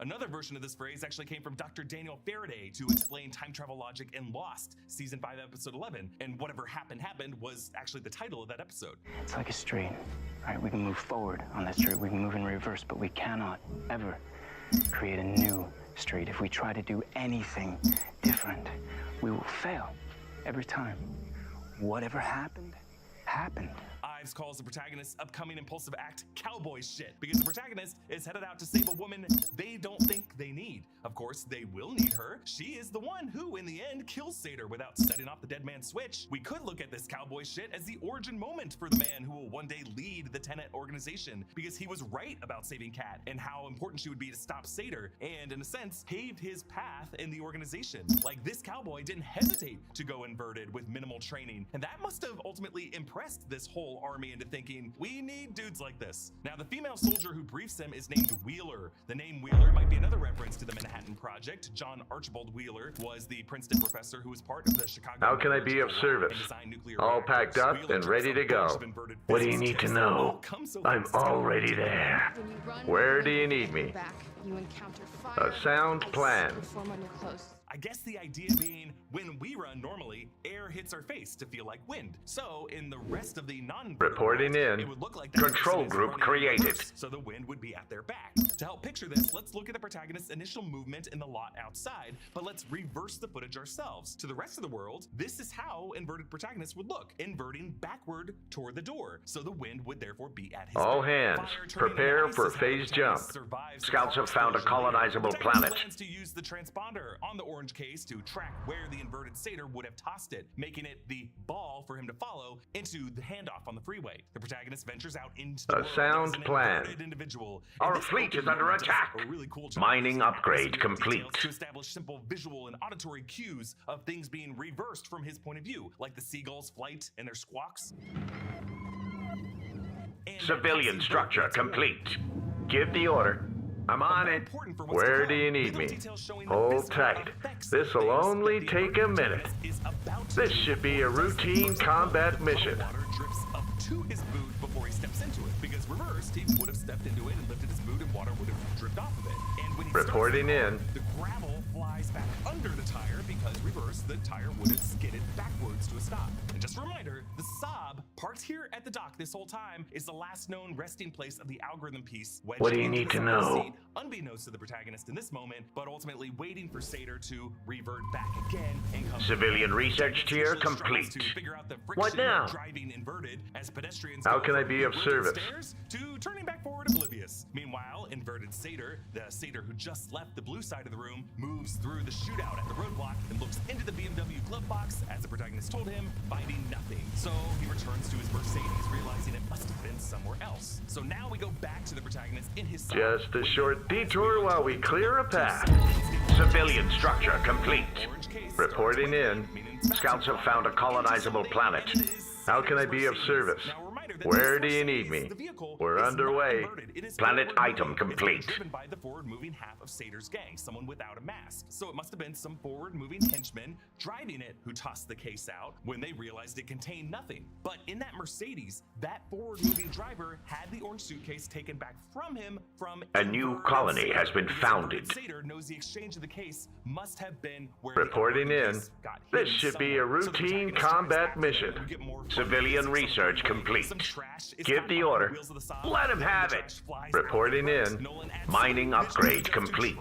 Another version of this phrase actually came from Dr. Daniel Faraday to explain time travel logic in Lost, season 5, episode 11, and whatever happened was actually the title of that episode. It's like a street, right? We can move forward on that street, we can move in reverse, but we cannot ever create a new street. If we try to do anything different, we will fail every time. Whatever happened, happened. Ives calls the protagonist's upcoming impulsive act cowboy shit because the protagonist is headed out to save a woman they don't think they need. Of course, they will need her. She is the one who, in the end, kills Sator without setting off the dead man's switch. We could look at this cowboy shit as the origin moment for the man who will one day lead the Tenet organization because he was right about saving Kat and how important she would be to stop Sator and, in a sense, paved his path in the organization. Like, this cowboy didn't hesitate to go inverted with minimal training, and that must have ultimately impressed this whole army into thinking, we need dudes like this. Now, the female soldier who briefs him is named Wheeler. The name Wheeler might be another reference to the Manhattan Project. John Archibald Wheeler was the Princeton professor who was part of the Chicago. How can I be of service? All packed up and ready to go. What do you need to know? I'm already there. Where do you need me? A sound plan. I guess the idea being, when we run normally, air hits our face to feel like wind. So in the rest of the reporting in. It would look like Control group created. So the wind would be at their back. To help picture this, let's look at the protagonist's initial movement in the lot outside, but let's reverse the footage ourselves. To the rest of the world, this is how inverted protagonists would look, inverting backward toward the door. So the wind would therefore be at his All back. hands, prepare for phase jump. Scouts have found a colonizable planet. Plans to use the transponder on the orange case to track where the inverted Sator would have tossed it, making it the ball for him to follow into the handoff on the freeway. The protagonist ventures out into the A sound plan. Individual. Our fleet is under attack. Really cool Mining upgrade complete. To establish simple visual and auditory cues of things being reversed from his point of view, like the seagulls' flight and their squawks. And Civilian structure complete. Give the order. I'm on it. Where do you need me? Hold tight. This'll only take a minute. This should be a routine combat mission. Water drips up to his boot before he steps into it, because reversed, he would have stepped into it and lifted his boot and water would have dripped off of it. And when he Reporting in. The gravel flies back under the tire because reversed, the tire would have skidded backwards to a stop. And just a reminder, the Saab, parked here at the dock this whole time, is the last known resting place of the algorithm piece. What do you need to know? Seat, unbeknownst to the protagonist in this moment, but ultimately waiting for Sator to revert back again and come. Civilian research tier complete. What now? Driving inverted as pedestrians. How can I be of service? To turning back forward oblivious. Meanwhile, inverted Sator, the Sator who just left the blue side of the room, moves through the shootout at the roadblock and looks into the BMW glove box as the protagonist told him, finding nothing. So he returns to his Mercedes, realizing it must have been somewhere else. So now we go back to the protagonist in his side. Just a short detour while we clear a path. Civilian structure complete. Reporting in. Scouts have found a colonizable planet. How can I be of service? Where do you need me? We're underway. Planet item complete. Driven by the forward-moving half of Sator's gang, someone without a mask. So it must have been some forward-moving henchmen driving it who tossed the case out when they realized it contained nothing. But in that Mercedes, that forward-moving driver had the orange suitcase taken back from him from a new colony has been founded. Sator knows the exchange of the case must have been where reporting in. This should be a routine combat mission. Civilian research complete. Give the order. Let him have it. Reporting in. Mining upgrade complete.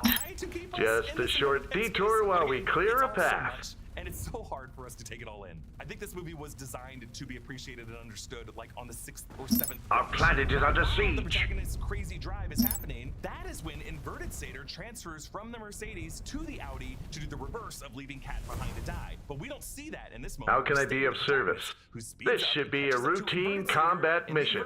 Just a short detour while we clear a path. And it's so hard for us to take it all in. I think this movie was designed to be appreciated and understood like on the 6th or 7th. Our planet is under siege. The protagonist's crazy drive is happening. That is when inverted Sator transfers from the Mercedes to the Audi to do the reverse of leaving Kat behind to die. But we don't see that in this moment. How can I be of service? This should be a routine combat mission.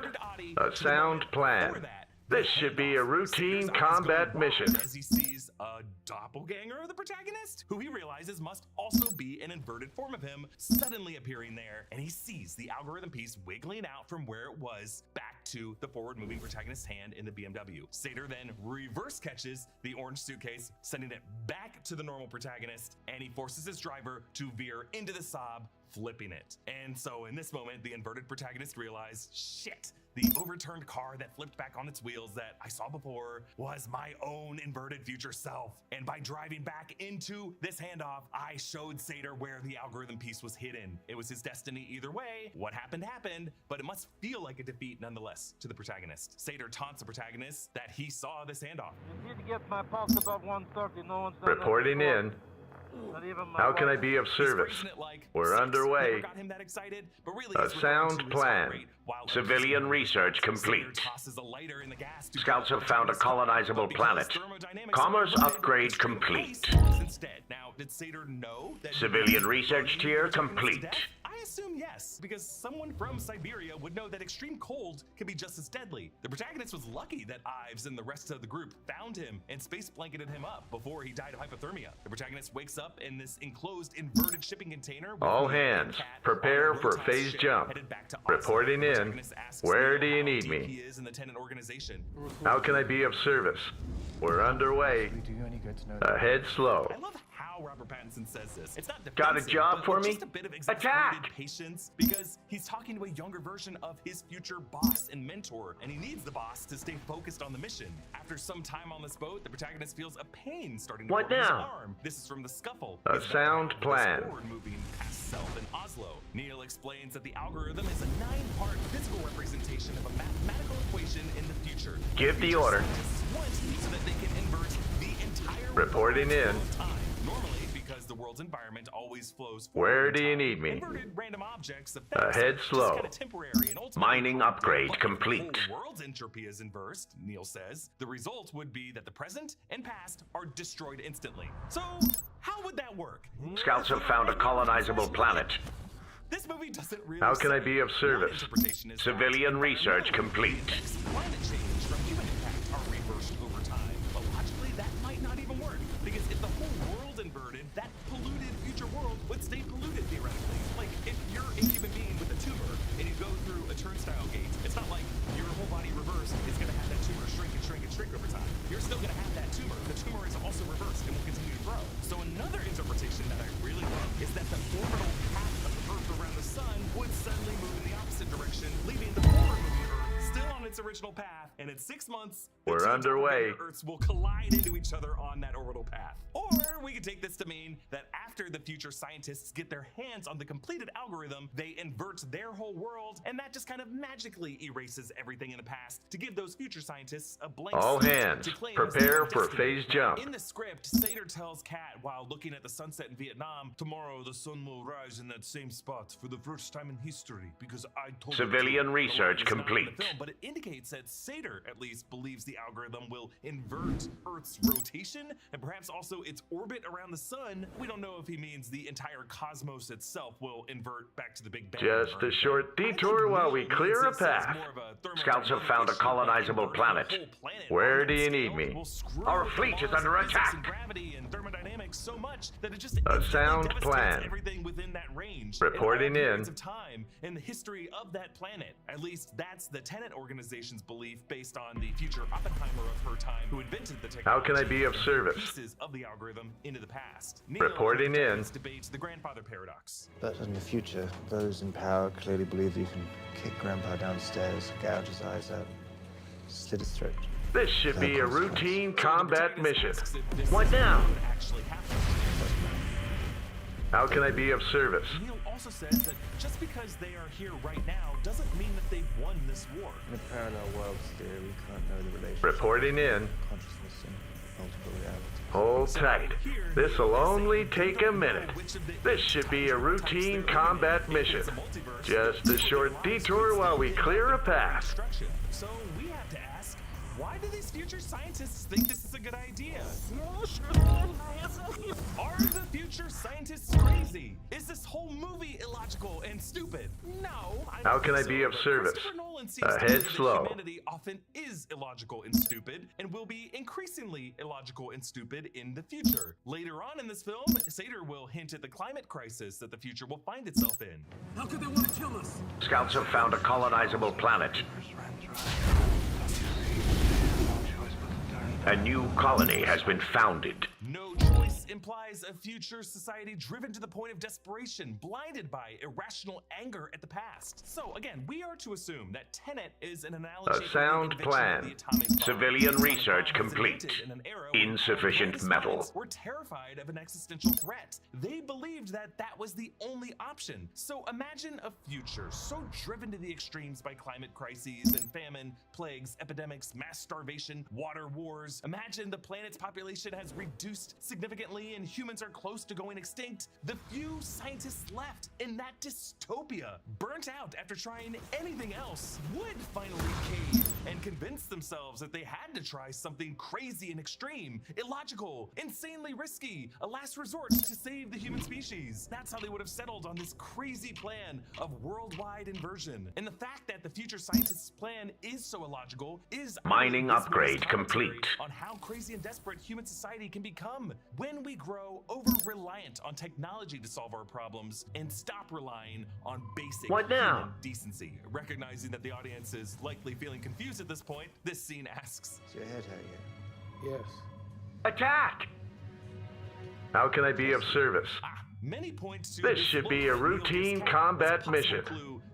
A sound plan. This should be a routine combat mission. As he sees a doppelganger of the protagonist, who he realizes must also be an inverted form of him, suddenly appearing there, and he sees the algorithm piece wiggling out from where it was back to the forward-moving protagonist's hand in the BMW. Sator then reverse catches the orange suitcase, sending it back to the normal protagonist, and he forces his driver to veer into the Saab, flipping it. And so in this moment, the inverted protagonist realized, shit, the overturned car that flipped back on its wheels that I saw before was my own inverted future self. And by driving back into this handoff, I showed Sator where the algorithm piece was hidden. It was his destiny either way. What happened, but it must feel like a defeat nonetheless to the protagonist. Sator taunts the protagonist that he saw this handoff. You need to get my pulse above 130. No one's done Reporting that in. How can I be of service? We're underway. A sound plan. Civilian research complete. Scouts have found a colonizable planet. Commerce upgrade complete. Now, did Sator know that Civilian research tier complete. I assume yes, because someone from Siberia would know that extreme cold can be just as deadly. The protagonist was lucky that Ives and the rest of the group found him and space blanketed him up before he died of hypothermia. The protagonist wakes up in this enclosed inverted shipping container. All hands, prepare for phase jump. Reporting in. Where do you need me? He is in the tenant organization. How can I be of service? We're underway. Ahead slow. I love how Robert Pattinson says this. It's not Got a job but for me? just a bit of exaggerated patience, because he's talking to a younger version of his future boss and mentor, and he needs the boss to stay focused on the mission. After some time on this boat, the protagonist feels a pain starting to What grow in his now? arm. This is from The Scuffle. A He's sound about plan. forward moving past Self in Oslo. Neil explains that the algorithm is a 9-part physical representation of a mathematical equation in the future. Give the order. Scientists want so that they can invert the entire Reporting world in. of time. Normally, because the world's environment always flows forward. Where in do you time, need me? Inverted random objects affect Ahead just slow. kinda temporary, and ultimately, Mining upgrade but if complete. The whole world's entropy is inversed, Neil says. The result would be that the present and past are destroyed instantly. So, how would that work? Scouts have found a colonizable planet. This movie doesn't really How can I say. be of One service? interpretation is that Civilian research environmental complete. effects, climate change from human impact are reversed over time. But logically, that might not even work, because if the whole world inverted, that polluted future world would stay polluted theoretically. Like, if you're a human being with a tumor and you go through a turnstile gate, it's not like your whole body reversed is going to have that tumor shrink and shrink and shrink over time. You're still going to have that tumor. The tumor is also reversed and will continue to grow. So another interpretation that I really love is that the orbital path of the Earth around the sun would suddenly move in the opposite direction, leaving the forward-moving Earth still on its original path, and in 6 months, the We're two underway. doppelganger Earths will collide into each other on that orbital path. Or we could take this to mean that after the future scientists get their hands on the completed algorithm, they invert their whole world, and that just kind of magically erases everything in the past to give those future scientists a blank All slate hands, to claim prepare as for their destiny. phase jump. In the script, Sator tells Kat while looking at the sunset in Vietnam, "Tomorrow the sun will rise in that same spot for the first time in history because I told it to." Civilian The research line is not in the complete. film, but it indicates that Sator at least believes the algorithm will invert Earth's rotation and perhaps also its orbit around the sun. We don't know if he means the entire cosmos itself will invert back to the Big Bang. Just or a short anything. I detour think while Neil we clear a means this as path. more of a Scouts have found a thermodynamic issue, like colonizable inverting planet. the whole planet Where on do that you need scale me? will screw Our with the fleet is laws under of physics attack. and gravity and thermodynamics so much that it just A instantly sound devastates plan. everything within that range. Reporting all in. periods of time in the history of that planet. At least that's the Tenet organization's belief based on the future Oppenheimer of her time who invented the technology. How can I be of and service? Pieces of the algorithm into the past. Reporting in. Debates the grandfather paradox. But in the future, those in power clearly believe that you can kick Grandpa downstairs, gouge his eyes out, slit his throat. This should be a routine combat mission. Asks if this What now? would actually happen. How can I be of service? Neil also says that just because they are here right now doesn't mean that they've won this war. In a parallel world theory, we can't know the relationship Reporting in. between consciousness and multiple realities. Hold tight. This'll only take a minute. This should be a routine combat mission. Just a short detour while we clear a path. So we have to ask, why do these future scientists think this is a good idea? Are the future scientists crazy? Is this whole movie illogical and stupid? No. How can I think be so, of but service? Christopher Nolan seems to Ahead believe that slow. Humanity often is illogical and stupid, and will be increasingly illogical and stupid in the future. Later on in this film, Sator will hint at the climate crisis that the future will find itself in. How could they want to kill us? Scouts have found a colonizable planet. A new colony has been founded. No choice implies a future society driven to the point of desperation, blinded by irrational anger at the past. So again, we are to assume that Tenet is an analogy A sound for the invention plan. of the atomic bomb. Civilian research The bomb was complete. invented in an era when Insufficient United metal. States were terrified of an existential threat. They believed that that was the only option. So imagine a future so driven to the extremes by climate crises and famine, plagues, epidemics, mass starvation, water wars. Imagine the planet's population has reduced significantly and humans are close to going extinct. The few scientists left in that dystopia, burnt out after trying anything else, would finally cave and convince themselves that they had to try something crazy and extreme, illogical, insanely risky, a last resort to save the human species. That's how they would have settled on this crazy plan of worldwide inversion. And the fact that the future scientists' plan is so illogical is Mining this upgrade movie's commentary complete. on how crazy and desperate human society can become when we grow over-reliant on technology to solve our problems and stop relying on basic What now? human decency. Recognizing that the audience is likely feeling confused at this point, this scene asks, Is your head hurt yet? Yes. Attack! How can I be of service? many points to This should be a routine combat mission.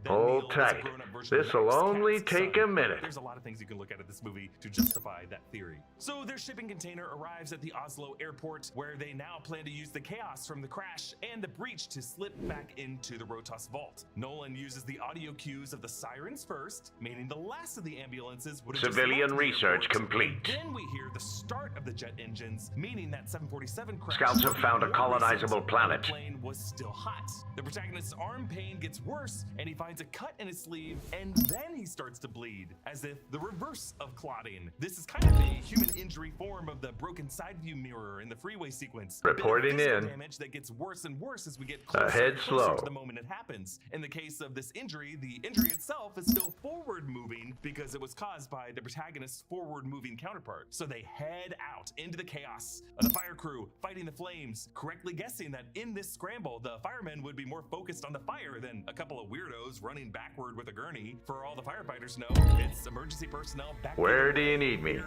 Hold tight. This'll only take a minute. There's a lot of things you can look at this movie to justify that theory. So their shipping container arrives at the Oslo airport, where they now plan to use the chaos from the crash and the breach to slip back into the Rotos vault. Nolan uses the audio cues of the sirens first, meaning the last of the ambulances would have just Civilian left the research airport. complete. Then we hear the start of the jet engines, meaning that 747 crash. Scouts have found a colonizable planet. The plane was still hot. The protagonist's arm pain gets worse, and he finds a cut in his sleeve, and then he starts to bleed, as if the reverse of clotting. This is kind of a human injury form of the broken side view mirror in the freeway sequence. Reporting Bit of physical in. damage that gets worse and worse as we get closer, Ahead and closer slow. to the moment it happens. In the case of this injury, the injury itself is still forward moving because it was caused by the protagonist's forward moving counterpart. So they head out into the chaos of the fire crew fighting the flames, correctly guessing that in this scramble, the firemen would be more focused on the fire than a couple of weirdos running backward with a gurney. For all the firefighters know, it's emergency personnel back Where do you need me?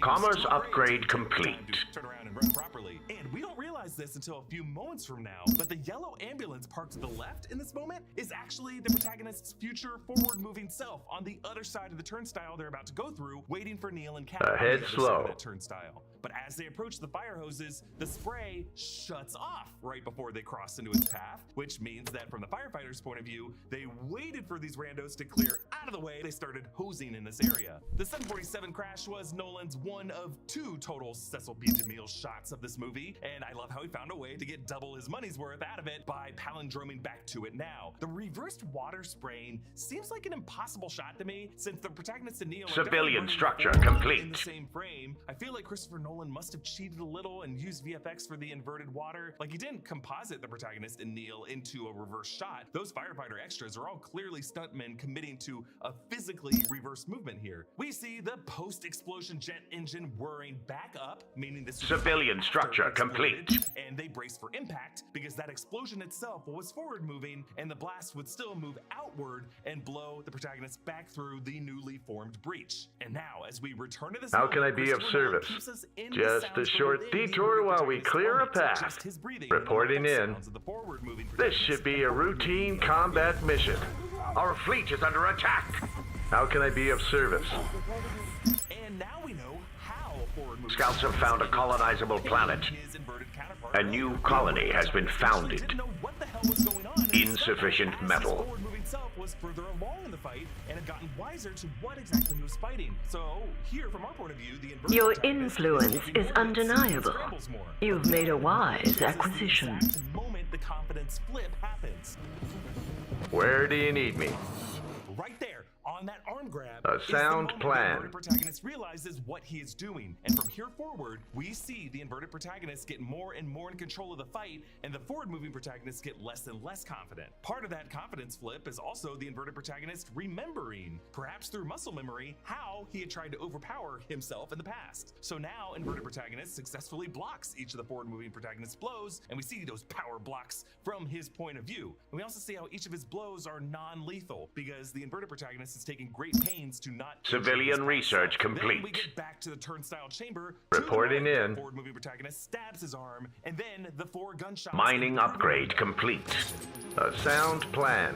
Commerce upgrade complete. Turn around and run properly. And we don't realize this until a few moments from now, but the yellow ambulance parked to the left in this moment is actually the protagonist's future forward-moving self on the other side of the turnstile they're about to go through, waiting for Neil and Kat on the Ahead other side slow. of that turnstile. But as they approach the fire hoses, the spray shuts off right before they cross into its path, which means that from the firefighters' point of view, they waited for these randos to clear out of the way. They started hosing in this area. The 747 crash was Nolan's one of two total Cecil B. DeMille shots of this movie, and I love how he found a way to get double his money's worth out of it by palindroming back to it now. The reversed water spraying seems like an impossible shot to me, since the protagonist and Neil are Civilian definitely running structure forward complete. in the same frame. I feel like Christopher Nolan must have cheated a little and used VFX for the inverted water. Like, he didn't composite the protagonist and Neil into a reverse shot. Those firefighter extras are all clearly stuntmen committing to a physically reverse movement here. We see the post-explosion jet engine whirring back up, meaning this Civilian structure complete. and they brace for impact because that explosion itself was forward moving and the blast would still move outward and blow the protagonist back through the newly formed breach. And now, as we return to this How moment, can I be of Christopher Nolan service? keeps us in the Just sounds a from short within the detour inverted while we protagonist's clear a moment, path. just his breathing, Reporting and the in. sounds of the forward-moving This should be a routine combat mission. Our fleet is under attack. How can I be of service? And now we know how forward-moving Scouts have found a colonizable planet. his inverted counterpart. A new colony has been founded. Didn't know what the hell was going on, and Insufficient instead, as metal. his forward-moving self was further along in the fight and had gotten wiser to what exactly he was fighting. So here, from our point of view, the inverted Your protagonist influence looking is forward, undeniable. scrambles more. You've made a wise This is the acquisition. exact moment the confidence flip happens. Where do you need me? Right there, on that arm grab, A is the sound moment plan. the inverted protagonist realizes what he is doing. And from here forward, we see the inverted protagonist get more and more in control of the fight, and the forward-moving protagonist get less and less confident. Part of that confidence flip is also the inverted protagonist remembering, perhaps through muscle memory, how he had tried to overpower himself in the past. So now, inverted protagonist successfully blocks each of the forward-moving protagonist's blows, and we see those power blocks from his point of view. And we also see how each of his blows are non-lethal, because the inverted protagonist is is taking great pains to not... Civilian research complete. Then we get back to the turnstile chamber. Reporting in. The forward-moving protagonist stabs his arm, and then the 4 gunshots... Mining upgrade complete. A sound plan.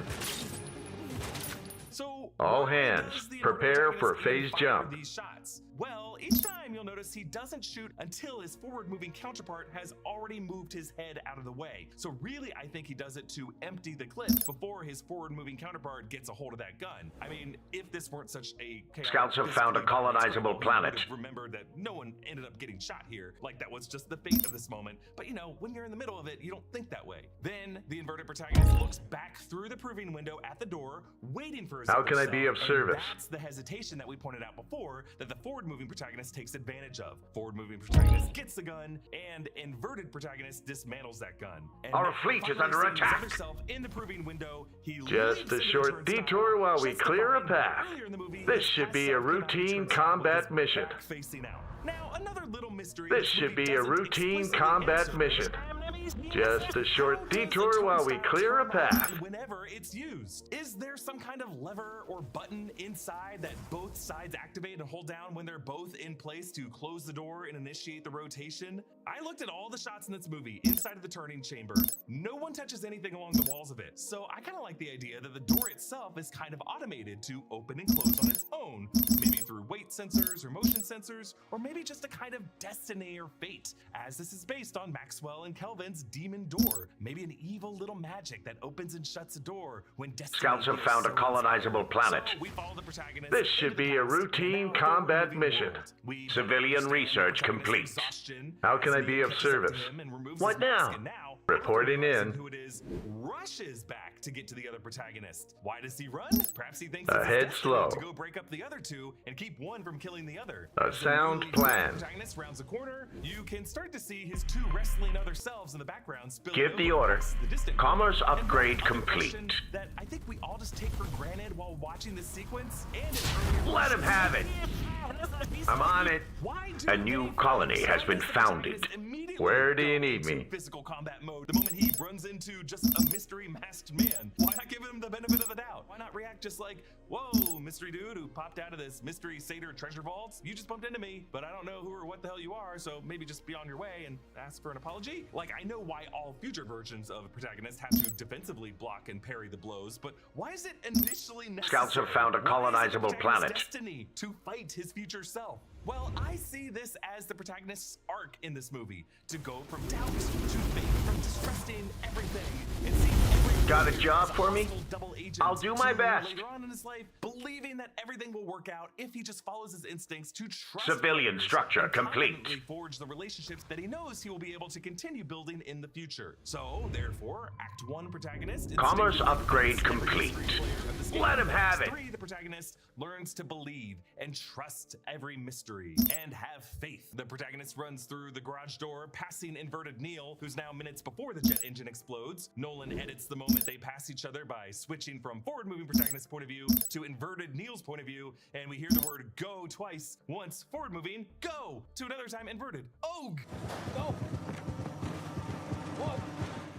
So, all hands, prepare for phase jump. These shots. Well, each time you'll notice he doesn't shoot until his forward-moving counterpart has already moved his head out of the way. So really, I think he does it to empty the clip before his forward-moving counterpart gets a hold of that gun. I mean, if this weren't such a chaotic... Scouts have found a colonizable planet. Remember that no one ended up getting shot here. Like, that was just the fate of this moment. But you know, when you're in the middle of it, you don't think that way. Then, the inverted protagonist looks back through the proving window at the door, waiting for his... How can I be of service? That's the hesitation that we pointed out before, that the forward-moving protagonist takes advantage of. Forward-moving protagonist gets the gun, and inverted protagonist dismantles that gun. And our fleet is under attack. In the proving window, he just a short detour while we clear a path. This should be a routine combat mission. Facing out. Now, another little mystery. This should be a routine combat mission. Just a short detour while we clear a path. Whenever it's used. Is there some kind of lever or button inside that both sides activate and hold down when they're both in place to close the door and initiate the rotation? I looked at all the shots in this movie inside of the turning chamber. No one touches anything along the walls of it. So I kind of like the idea that the door itself is kind of automated to open and close on its own. Maybe through weight sensors or motion sensors, or maybe just a kind of destiny or fate, as this is based on Maxwell and Kelvin's demon door. Maybe an evil little magic that opens and shuts a door when destiny... Scouts have found a colonizable planet. So we follow the protagonist. This should be a routine combat mission. Civilian research complete. How can I be of service? What now? Reporting in. Who it is rushes back to get to the other protagonist. Why does he run? Perhaps he thinks ahead slow to go break up the other two and keep one from killing the other. A sound plan. The protagonist rounds the corner. You can start to see his 2 wrestling other selves in the background. Give the order. Commerce upgrade complete. That I think we all just take for granted while watching this sequence. And let him have it. I'm on it. A new colony has been founded. Where do you need me? Physical combat mode. The moment he runs into just a mystery masked man, why not give him the benefit of the doubt? Why not react just like, whoa, mystery dude who popped out of this mystery Seder treasure vaults? You just bumped into me, but I don't know who or what the hell you are, so maybe just be on your way and ask for an apology? Like, I know why all future versions of protagonists have to defensively block and parry the blows, but why is it initially necessary? Scouts have found a colonizable planet. Destiny to fight his future self. Well, I see this as the protagonist's arc in this movie, to go from doubt to faith, from distrusting everything and seeing everything. Got a job for me? I'll do my best. Later on in his life, believing that everything will work out if he just follows his instincts to trust civilian structure complete. Forge the relationships that he knows he will be able to continue building in the future. So, therefore, Act 1 protagonist. Commerce upgrade complete. Let him have it. 3, the protagonist learns to believe and trust every mystery and have faith. The protagonist runs through the garage door, passing inverted Neil, who's now minutes before the jet engine explodes. Nolan edits the moment they pass each other by switching from forward-moving protagonist's point of view to inverted Neil's point of view, and we hear the word go twice. Once forward-moving, go, to another time inverted, og, go. Whoa.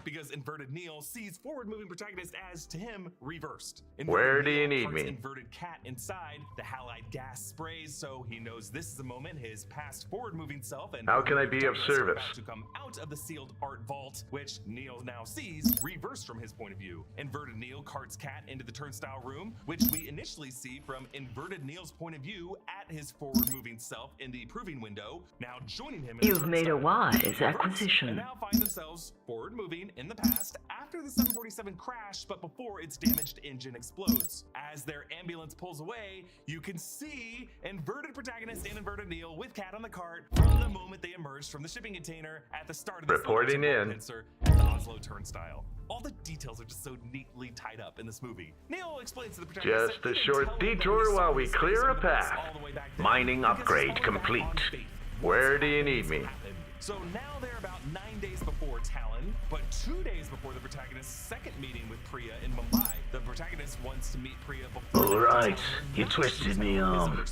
Because inverted Neil sees forward-moving protagonist as, to him, reversed. Where do you need me? Inverted cat inside. The halide gas sprays, so he knows this is the moment his past forward-moving self and how can I be of service? To come out of the sealed art vault, which Neil now sees reversed from his point of view. Inverted Neil carts Cat into the turnstile room, which we initially see from inverted Neil's point of view at his forward-moving self in the proving window. Now joining him. You've made a wise acquisition. And now find themselves forward-moving in the past after the 747 crash, but before its damaged engine explodes. As their ambulance pulls away, you can see inverted protagonist and inverted Neil with Cat on the cart from the moment they emerged from the shipping container at the start of the reporting in pincer at the Oslo turnstile. All the details are just so neatly tied up in this movie. Neil explains to the protagonist just a short detour while we clear a path. Mining upgrade complete. Where do you need me? So now they're about 9 days before for Talon, but 2 days before the protagonist's second meeting with Priya in Mumbai. The protagonist wants to meet Priya before... All right, you twisted me arm.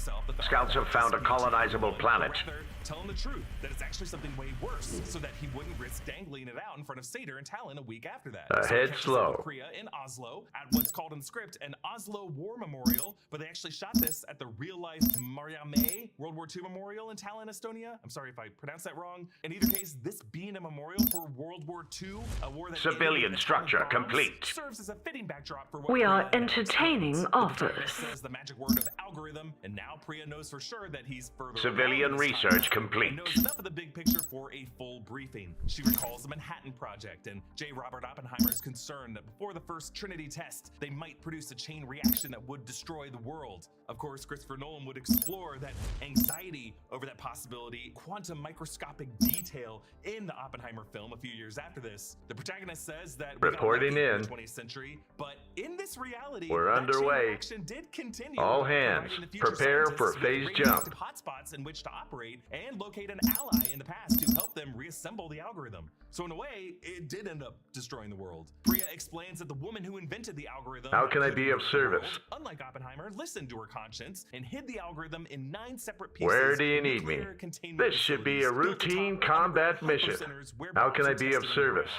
Scouts have found a colonizable planet. Tell him the truth, that it's actually something way worse, so that he wouldn't risk dangling it out in front of Sator and Talon a week after that. Ahead slow. Priya in Oslo at what's called in the script an Oslo War Memorial, but they actually shot this at the real-life Mariamme World War II Memorial in Tallinn, Estonia. I'm sorry if I pronounced that wrong. In either case, this being a memorial for World War II, a war that civilian structure complete. Serves as a fitting backdrop for what We are Priya entertaining offers. says the magic word of algorithm, and now Priya knows for sure that he's further Civilian research complete. and knows enough of the big picture for a full briefing. She recalls the Manhattan Project, and J. Robert Oppenheimer is concerned that before the first Trinity test, they might produce a chain reaction that would destroy the world. Of course, Christopher Nolan would explore that anxiety over that possibility, quantum microscopic detail in the Oppenheimer film a few years after this. The protagonist says that reporting in the 20th century, but in this reality, we're underway. Action did continue. All hands, prepare for phase jump. Hotspots in which to operate and locate an ally in the past to help them reassemble the algorithm. So in a way, it did end up destroying the world. Priya explains that the woman who invented the algorithm, how can I be of service? Unlike Oppenheimer, listened to her conscience and hid the algorithm in 9 separate pieces. Where do you need me? This should be a routine combat mission. How can I be of service?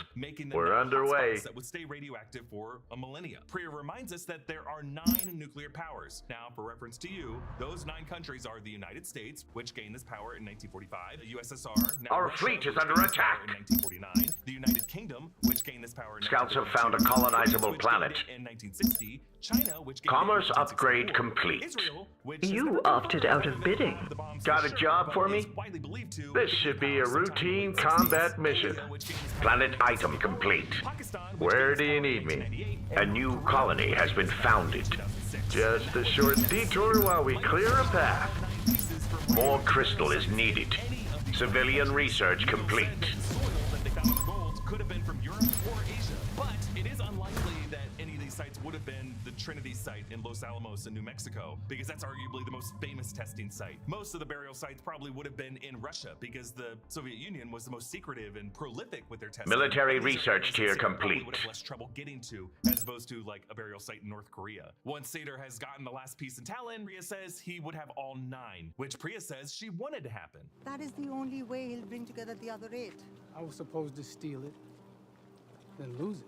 We're underway. That would stay radioactive for a millennia. Priya reminds us that there are 9 nuclear powers. Now, for reference to you, those 9 countries are the United States, which gained this power in 1945, the USSR, now Our Russia, fleet is which under gained this attack. power in 1949, the United Kingdom, which gained this power in Scouts have found a 1942, colonizable which planet. gained it in 1960, China, which gained Commerce it in upgrade 1964, complete. Israel, which You opted out of bidding. Got a job for me? This should be a routine combat mission. Planet item complete. Where do you need me? A new colony has been founded. Just a short detour while we clear a path. More crystal is needed. Civilian research complete. Could have been from Europe or Asia, but it is unlikely that any of these sites would have been the Trinity site in Los Alamos in New Mexico, because that's arguably the most famous testing site. Most of the burial sites probably would have been in Russia, because the Soviet Union was the most secretive and prolific with their testing. Military research tier complete. Would have less trouble getting to, as opposed to like a burial site in North Korea. Once Sator has gotten the last piece in Talon, Priya says he would have all 9, which Priya says she wanted to happen. That is the only way he'll bring together the other 8. I was supposed to steal it, then lose it.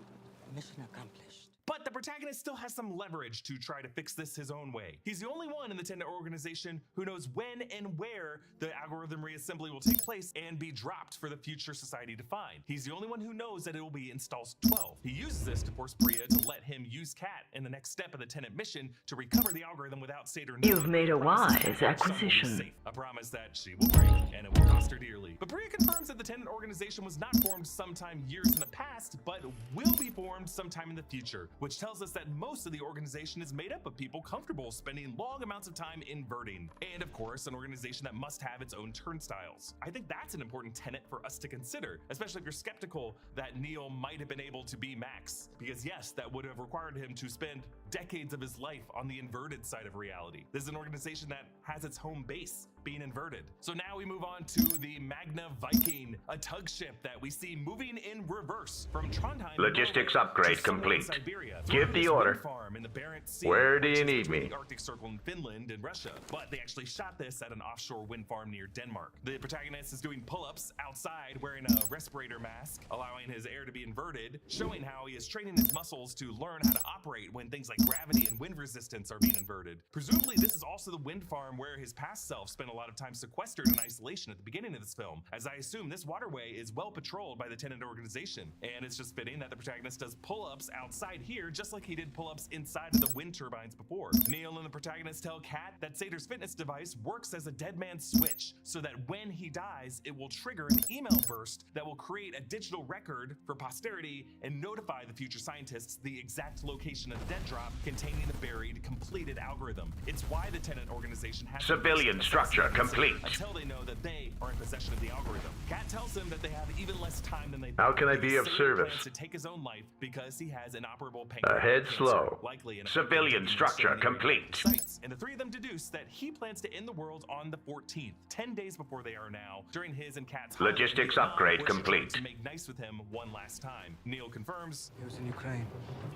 Mission accomplished. But the protagonist still has some leverage to try to fix this his own way. He's the only one in the Tenet organization who knows when and where the algorithm reassembly will take place and be dropped for the future society to find. He's the only one who knows that it will be in Stalls 12. He uses this to force Priya to let him use Kat in the next step of the Tenet mission to recover the algorithm without Sator knowing. You've made a wise acquisition. A promise that she will break, and it will cost her dearly. But Priya confirms that the Tenet organization was not formed sometime years in the past, but will be formed sometime in the future, which tells us that most of the organization is made up of people comfortable spending long amounts of time inverting, and of course an organization that must have its own turnstiles. I think that's an important tenet for us to consider, especially if you're skeptical that Neo might have been able to be Max, because yes, that would have required him to spend decades of his life on the inverted side of reality. This is an organization that has its home base being inverted. So now we move on to the Magna Viking, a tug ship that we see moving in reverse from Trondheim. Logistics upgrade complete. Siberia. Give the order. Farm in the Barents Sea, Where do you need me? The Arctic Circle in Finland and Russia, but they actually shot this at an offshore wind farm near Denmark. The protagonist is doing pull-ups outside wearing a respirator mask, allowing his air to be inverted, showing how he is training his muscles to learn how to operate when things like gravity and wind resistance are being inverted. Presumably, this is also the wind farm where his past self spent a lot of time sequestered in isolation at the beginning of this film, as I assume this waterway is well patrolled by the Tenet organization, and it's just fitting that the protagonist does pull-ups outside here just like he did pull-ups inside of the wind turbines before. Neil and the protagonist tell Kat that Sator's fitness device works as a dead man switch, so that when he dies, it will trigger an email burst that will create a digital record for posterity and notify the future scientists the exact location of the dead drop containing the buried, completed algorithm. It's why the Tenet organization has civilian structure structure complete. Until they know that they are in possession of the algorithm. Cat tells him that they have even less time than they How thought. can I be of Sator service? plans to take his own life because he has inoperable pancreatic Ahead cancer, slow. likely in a Civilian structure complete. sites. And the three of them deduce that he plans to end the world on the 14th, 10 days before they are now, during his and Cat's Logistics holiday, upgrade where she complete. tries to make nice with him one last time. Neil confirms. He was in Ukraine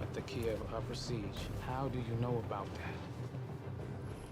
at the Kiev upper siege. How do you know about that?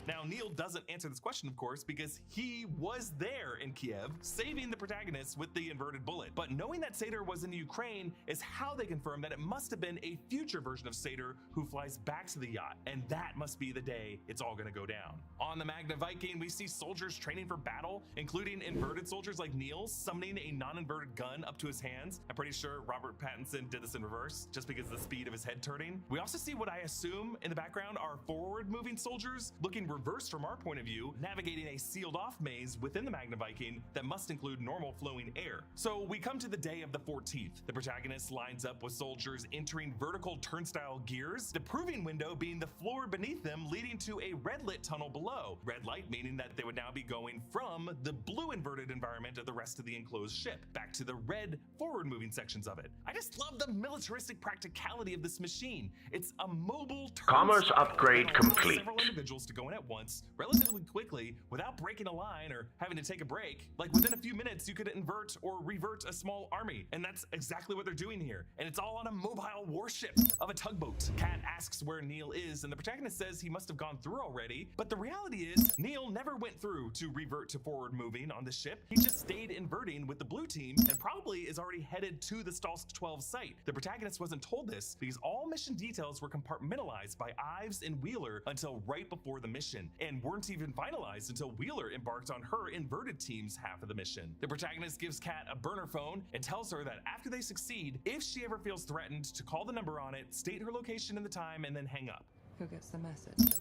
Now, Neil doesn't answer this question, of course, because he was there in Kiev, saving the protagonist with the inverted bullet. But knowing that Sator was in Ukraine is how they confirm that it must have been a future version of Sator who flies back to the yacht, and that must be the day it's all gonna go down. On the Magna Viking, we see soldiers training for battle, including inverted soldiers like Neil, summoning a non-inverted gun up to his hands. I'm pretty sure Robert Pattinson did this in reverse, just because of the speed of his head turning. We also see what I assume in the background are forward-moving soldiers, looking reversed from our point of view, navigating a sealed-off maze within the Magna Viking that must include normal flowing air. So we come to the day of the 14th. The protagonist lines up with soldiers entering vertical turnstile gears, the proving window being the floor beneath them leading to a red-lit tunnel below. Red light meaning that they would now be going from the blue inverted environment of the rest of the enclosed ship back to the red forward-moving sections of it. I just love the militaristic practicality of this machine. It's a mobile Commerce turnstile upgrade that allows complete. several individuals to go in at once relatively quickly without breaking a line or having to take a break. Like within a few minutes, you could invert or revert a small army, and that's exactly what they're doing here. And it's all on a mobile warship of a tugboat. Kat asks where Neil is, and the protagonist says he must have gone through already, but the reality is Neil never went through to revert to forward moving on the ship. He just stayed inverting with the blue team and probably is already headed to the Stalsk 12 site. The protagonist wasn't told this because all mission details were compartmentalized by Ives and Wheeler until right before the mission, and weren't even finalized until Wheeler embarked on her inverted team's half of the mission. The protagonist gives Kat a burner phone and tells her that after they succeed, if she ever feels threatened, to call the number on it, state her location and the time, and then hang up. Who gets the message?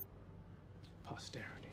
Posterity.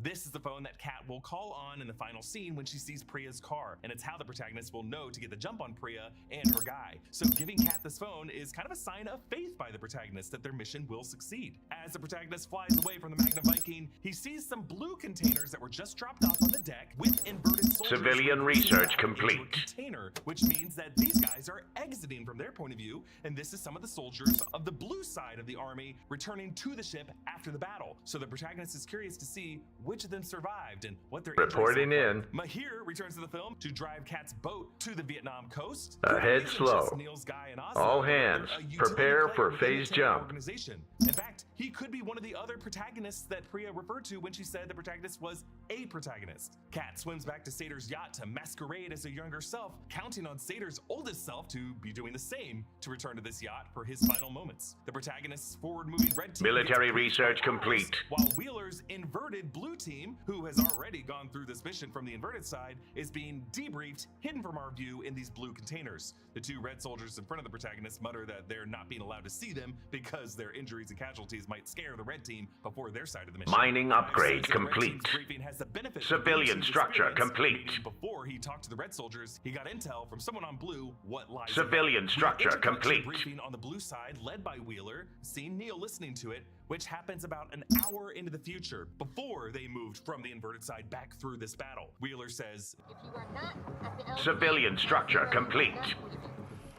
This is the phone that Kat will call on in the final scene when she sees Priya's car, and it's how the protagonist will know to get the jump on Priya and her guy. So giving Kat this phone is kind of a sign of faith by the protagonist that their mission will succeed. As the protagonist flies away from the Magna Viking, he sees some blue containers that were just dropped off on the deck with inverted soldiers. Civilian research complete. Container, which means that these guys are exiting from their point of view, and this is some of the soldiers of the blue side of the army returning to the ship after the battle. So the protagonist is curious to see which of them survived and what their Reporting in. Mahir returns to the film to drive Kat's boat to the Vietnam coast. Ahead slow. Neil's guy in Oslo, All hands, a utility prepare player for within phase the Terran jump. Organization. In fact, he could be one of the other protagonists that Priya referred to when she said the protagonist was a protagonist. Kat swims back to Sator's yacht to masquerade as a younger self, counting on Sator's oldest self to be doing the same to return to this yacht for his final moments. The protagonist's forward-moving red team Military gets research powers, complete. while Wheeler's inverted blue team, who has already gone through this mission from the inverted side, is being debriefed, hidden from our view in these blue containers. The two red soldiers in front of the protagonist mutter that they're not being allowed to see them because their injuries and casualties might scare the red team before their side of the mission. Mining upgrade The red complete. team's briefing has the benefit of Civilian blue team's structure experience, complete. meaning before he talked to the red soldiers, he got intel from someone on blue what lies Civilian ahead. structure The introduction complete. briefing on the blue side led by Wheeler, seeing Neil listening to it, which happens about an hour into the future before they moved from the inverted side back through this battle. Wheeler says, Civilian structure complete.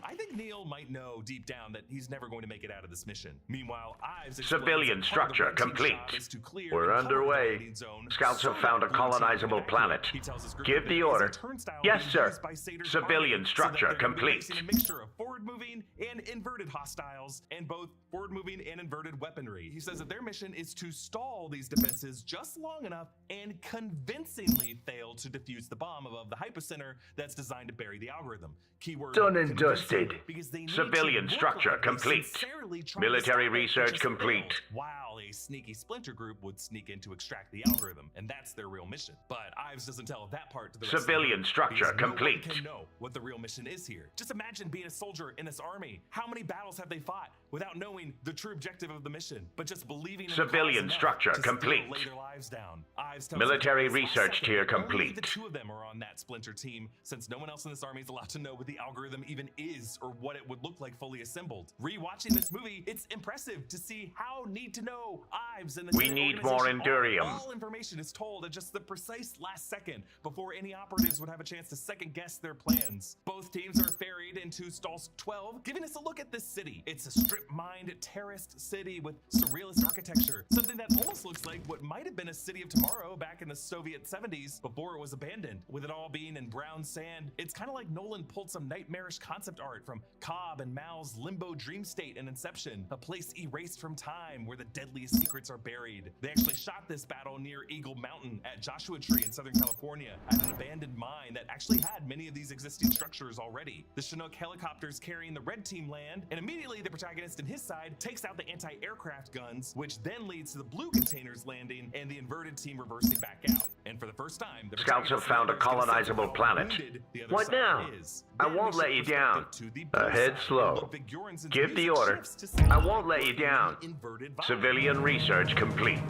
I think Neil might know deep down that he's never going to make it out of this mission. Meanwhile, Ives Civilian explains that part of the structure red team's complete. job is to clear We're and cover the underway. landing zone Scouts have so found a that the blue team can colonizable evacuate. planet. He tells his group Give that the there is a order. turnstile Yes, being sir. used by Sator's Civilian army, so structure that they're gonna be complete. facing a mixture of forward-moving and inverted hostiles and both forward-moving and inverted weaponry. He says that their mission is to stall these defenses just long enough and convincingly fail to defuse the bomb above the hypocenter that's designed to bury the algorithm. Keyword Done and convincing, dusted. because they need Civilian to look structure like they complete. sincerely try to Military stop it, research which is complete. failed, while a sneaky splinter group would sneak in to extract the algorithm, and that's their real mission. But Ives doesn't tell that part to the rest of the Civilian group, structure because no one complete. can know what the real mission is here. Just imagine being a soldier in this army. How many battles have they fought without knowing the true objective of the mission, but just believing in the Civilian cause enough structure to still complete. lay their lives down? Ives tells Military them that last research second, tier only complete. the two of them are on that splinter team, since no one else in this army is allowed to know what the algorithm even is or what it it would look like fully assembled. Rewatching this movie, it's impressive to see how need-to-know Ives and the We need more Endurium. All information is told at just the precise last second before any operatives would have a chance to second-guess their plans. Both teams are ferried into Stalls 12, giving us a look at this city. It's a strip-mined, terraced city with surrealist architecture, something that almost looks like what might have been a city of tomorrow back in the Soviet 70s before it was abandoned. With it all being in brown sand, it's kind of like Nolan pulled some nightmarish concept art from Cobb and Mal's Limbo Dream State and Inception, a place erased from time where the deadliest secrets are buried. They actually shot this battle near Eagle Mountain at Joshua Tree in Southern California at an abandoned mine that actually had many of these existing structures already. The Chinook helicopters carrying the red team land, and immediately the protagonist and his side takes out the anti-aircraft guns, which then leads to the blue containers landing and the inverted team reversing back out. And for the first time, the Scouts have found a colonizable planet. What now? I won't let you down. Ahead slow. Give the order. I won't let you down. Civilian research complete.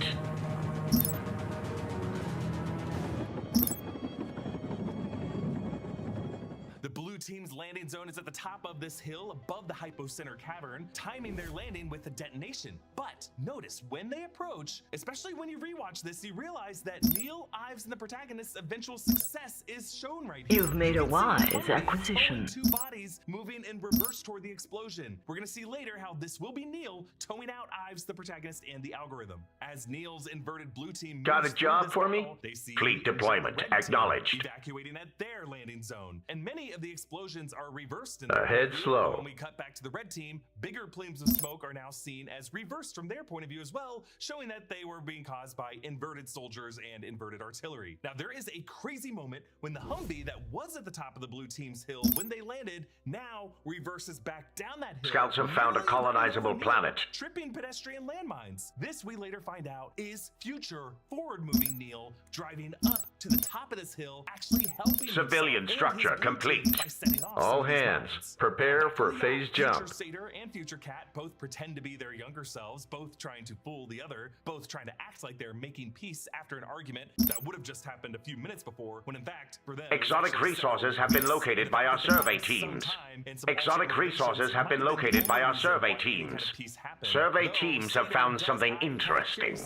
The blue team's landing zone is at the top of this hill above the hypocenter cavern, timing their landing with a detonation. But notice when they approach, especially when you rewatch this, you realize that Neil, Ives, and the protagonist's eventual success is shown right here. You've made a wise acquisition. Two bodies moving in reverse toward the explosion. We're gonna see later how this will be Neil towing out Ives, the protagonist, and the algorithm. As Neil's inverted blue team Got a moves job through this for me? battle, they see Fleet the deployment red team acknowledged. evacuating at their landing zone, and many of the explosions are reversed in Ahead slow. When we cut back to the red team, bigger plumes of smoke are now seen as reversed from their point of view as well, showing that they were being caused by inverted soldiers and inverted artillery. Now there is a crazy moment when the Humvee that was at the top of the blue team's hill when they landed now reverses back down that hill. Scouts have found a colonizable planet. Tripping pedestrian landmines. This we later find out is future forward-moving Neil driving up to the top of this hill, actually helping Civilian himself structure and his blue team complete. by setting off All some of these hands, mines. prepare for phase jump. Future Satyr and Future Cat both pretend to be their younger selves, both trying to fool the other, both trying to act like they're making peace after an argument that would have just happened a few minutes before, when in fact, for them, Exotic resources have been located by our survey teams. Exotic resources have been located by our survey teams. Survey teams have found something interesting.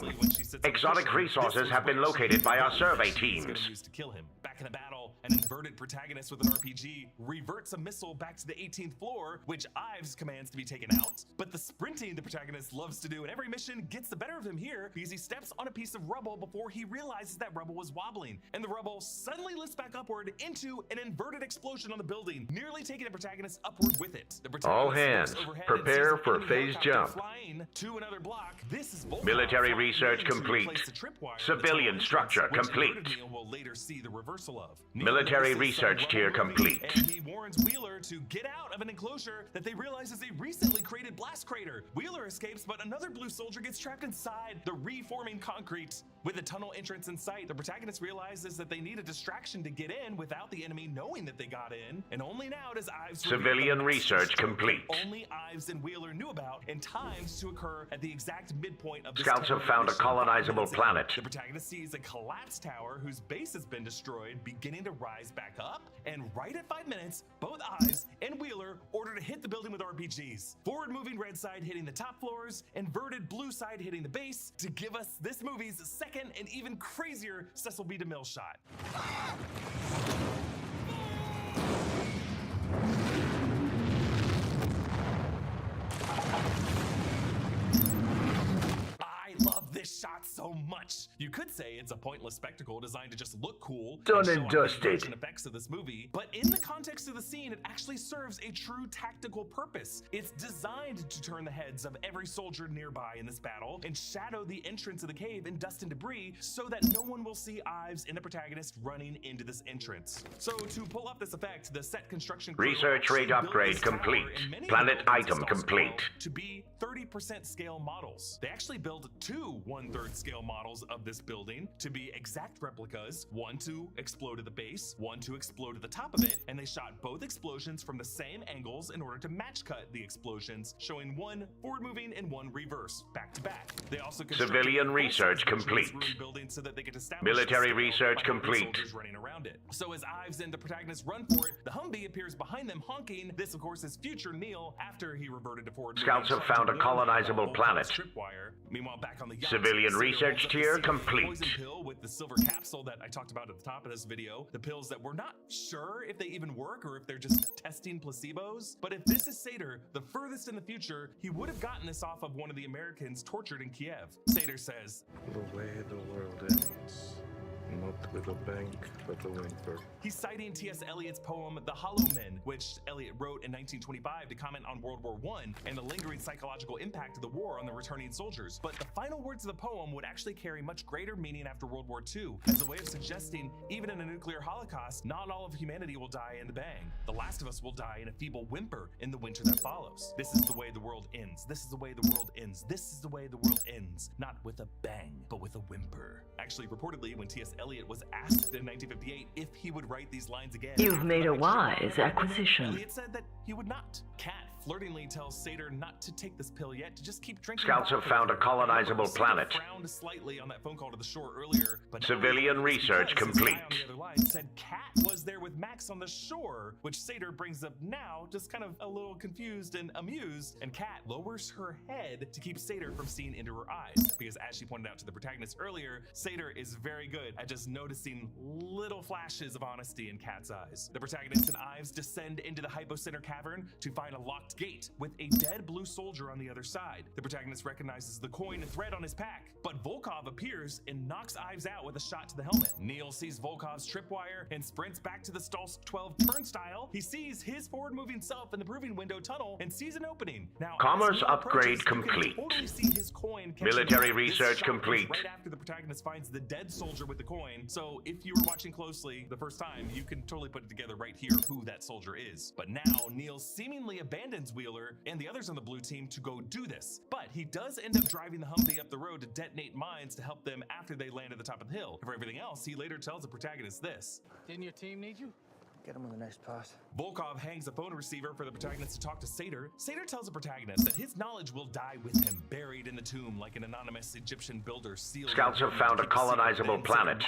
Exotic resources have been located by our survey teams. To kill him. Back in the battle, an inverted protagonist with an RPG reverts a missile back to the 18th floor, which Ives commands to be taken out. But the sprinting the protagonist loves to do in every mission gets the better of him here because he steps on a piece of rubble before he realizes that rubble was wobbling, and the rubble suddenly lifts back upward into an inverted explosion on the building, nearly taking the protagonist upward with it. The All protagonist hands, looks overhead prepare and sees for an enemy phase helicopter jump. flying to another block. This is Volkov Military flying research in to complete. replace the tripwire Civilian that structure which complete. inverted Neil will later see the reversal of. Military Neil notices research some tier rubble moving, complete. And he warns Wheeler to get out of an enclosure that they realize is a recently created blast crater. Wheeler escapes, but another blue soldier gets trapped inside the reforming concrete. With the tunnel entrance in sight, the protagonist realizes that they need a distraction to get in without the enemy knowing that they got in, and only now does Ives reveal Civilian the next research stroke complete. that only Ives and Wheeler knew about, and timed to occur at the exact midpoint of this Scouts have found a mission. colonizable planet. The protagonist sees a collapsed tower whose base has been destroyed, beginning to rise back up, and right at 5 minutes, both Ives and Wheeler order to hit the building with RPGs. Forward-moving red side hitting the top floors, inverted blue side hitting the base, to give us this movie's second and even crazier Cecil B. DeMille shot. I love this shot so much. You could say it's a pointless spectacle designed to just look cool Done show and off the dusted. action effects of this movie, but in the context of the scene, it actually serves a true tactical purpose. It's designed to turn the heads of every soldier nearby in this battle and shadow the entrance of the cave in dust and debris so that no one will see Ives and the protagonist running into this entrance. So to pull off this effect, the set construction crew Research actually rate built upgrade this tower complete. and many Planet buildings item in Star complete. Scroll to be 30% scale models. They actually built two 1/3 scale scale models of this building to be exact replicas, one to explode at the base, one to explode at the top of it, and they shot both explosions from the same angles in order to match cut the explosions, showing one forward moving and one reverse, back to back. They also Civilian research complete. So that they could establish Military research complete. Running around it. So as Ives and the protagonist run for it, the Humvee appears behind them honking. This, of course, is future Neil after he reverted to forward. Scouts have found a colonizable planet. Meanwhile, back on the yacht, Civilian research tier complete. Poison pill with the silver capsule that I talked about at the top of this video. The pills that we're not sure if they even work or if they're just testing placebos. But if this is Sator, the furthest in the future, he would have gotten this off of one of the Americans tortured in Kiev. Sator says, "The way the world ends. Not with a bang, but a whimper." He's citing T.S. Eliot's poem The Hollow Men, which Eliot wrote in 1925 to comment on World War I and the lingering psychological impact of the war on the returning soldiers. But the final words of the poem would actually carry much greater meaning after World War II, as a way of suggesting even in a nuclear holocaust, not all of humanity will die in the bang. The last of us will die in a feeble whimper in the winter that follows. This is the way the world ends. This is the way the world ends. This is the way the world ends. Not with a bang, but with a whimper. Actually, reportedly, when T.S. Eliot was asked in 1958 if he would write these lines again. You've made a wise acquisition. Eliot said that he would not. Kat flirtingly tells Sator not to take this pill yet, to just keep drinking. Scouts have found a colonizable planet. Frowned slightly on that phone call to the shore earlier, but civilian research complete. On the other line said Kat was there with Max on the shore, which Sator brings up now, just kind of a little confused and amused, and Kat lowers her head to keep Sator from seeing into her eyes, because as she pointed out to the protagonist earlier, Sator is very good at just noticing little flashes of honesty in Kat's eyes. The protagonist and Ives descend into the hypocenter cavern to find a locked gate with a dead blue soldier on the other side. The protagonist recognizes the coin thread on his pack, but Volkov appears and knocks Ives out with a shot to the helmet. Neil sees Volkov's tripwire and sprints back to the Stalsk 12 turnstile. He sees his forward-moving self in the proving window tunnel and sees an opening. Now, commerce upgrade complete. Totally see his coin. Military research complete. Right after the protagonist finds the dead soldier with the coin. So if you were watching closely the first time, you can totally put it together right here who that soldier is. But now Neil seemingly abandons Wheeler and the others on the blue team to go do this. But he does end up driving the Humvee up the road to detonate mines to help them after they land at the top of the hill. For everything else, he later tells the protagonist this. Didn't your team need you? Get him on the next pass. Volkov hangs a phone receiver for the protagonist to talk to Sator. Sator tells the protagonist that his knowledge will die with him, buried in the tomb like an anonymous Egyptian builder sealed. Scouts have found a colonizable planet.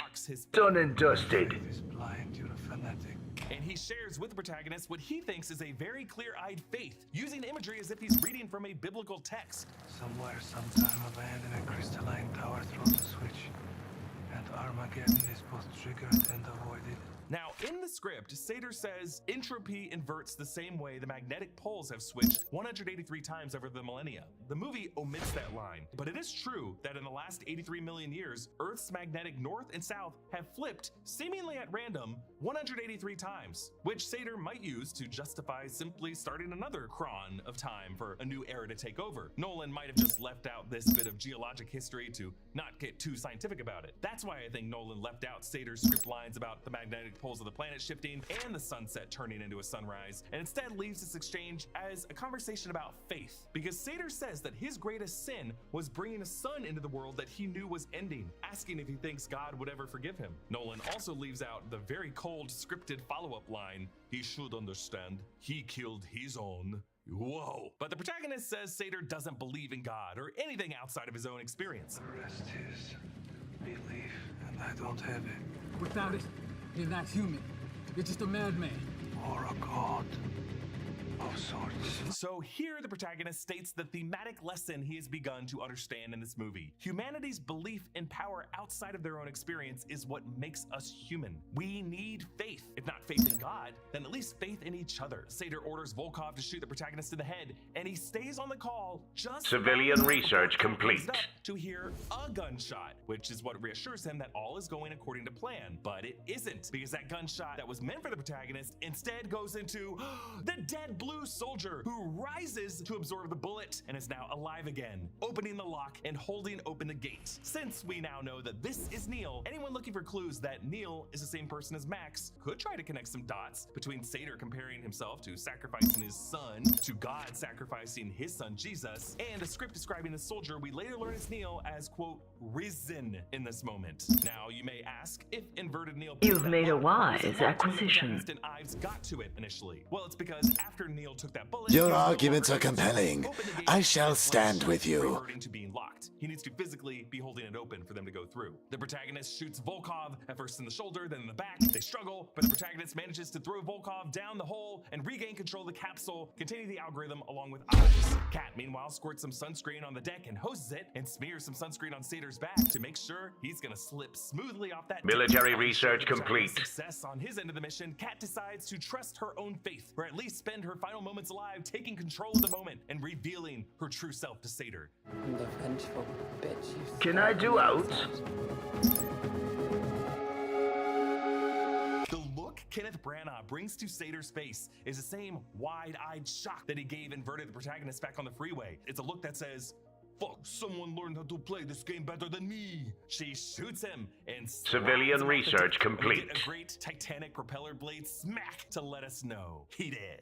Done and dusted. Blind, you're a fanatic. And he shares with the protagonist what he thinks is a very clear-eyed faith, using imagery as if he's reading from a biblical text. Somewhere, sometime, a man in a crystalline tower throws a switch, and Armageddon is both triggered and avoided. Now, in the script, Sator says entropy inverts the same way the magnetic poles have switched 183 times over the millennia. The movie omits that line, but it is true that in the last 83 million years, Earth's magnetic north and south have flipped, seemingly at random, 183 times, which Sator might use to justify simply starting another cron of time for a new era to take over. Nolan might have just left out this bit of geologic history to not get too scientific about it. That's why I think Nolan left out Sator's script lines about the magnetic poles of the planet shifting and the sunset turning into a sunrise, and instead leaves this exchange as a conversation about faith, because Sator says that his greatest sin was bringing a son into the world that he knew was ending, asking if he thinks God would ever forgive him. Nolan also leaves out the very cold scripted follow-up line, "He should understand, he killed his own." Whoa. But the protagonist says Sator doesn't believe in God or anything outside of his own experience. The rest is belief, and I don't have it. Without it, you're not human. You're just a madman. Or a god of sorts. So here the protagonist states the thematic lesson he has begun to understand in this movie. Humanity's belief in power outside of their own experience is what makes us human. We need faith. If not faith in God, then at least faith in each other. Sator orders Volkov to shoot the protagonist in the head, and he stays on the call just civilian research complete to hear a gunshot, which is what reassures him that all is going according to plan. But it isn't, because that gunshot that was meant for the protagonist instead goes into the dead blue soldier, who rises to absorb the bullet and is now alive again, opening the lock and holding open the gate. Since we now know that this is Neil, anyone looking for clues that Neil is the same person as Max could try to connect some dots between Sator comparing himself to sacrificing his son, to God sacrificing his son Jesus, and a script describing the soldier we later learn is Neil as, quote, risen in this moment. Now, you may ask if Inverted Neil... You've made a wise acquisition. And Ives got to it initially. Well, it's because after Neil took that bullet... Your arguments are compelling. I shall stand with you. Reverting to being locked. He needs to physically be holding it open for them to go through. The protagonist shoots Volkov at first in the shoulder, then in the back. They struggle, but the protagonist manages to throw Volkov down the hole and regain control of the capsule, containing the algorithm along with Ives. Kat, meanwhile, squirts some sunscreen on the deck and hoses it, and smears some sunscreen on Sator's back to make sure he's gonna slip smoothly off that Military research complete. Success on his end of the mission, Kat decides to trust her own faith, or at least spend her final moments alive taking control of the moment and revealing her true self to Sator. And the vengeful bitch you Can I do out? The look Kenneth Branagh brings to Sator's face is the same wide-eyed shock that he gave Inverted, the protagonist, back on the freeway. It's a look that says, "Fuck, someone learned how to play this game better than me." She shoots him and Civilian research complete. Get a great Titanic propeller blade smack to let us know he did.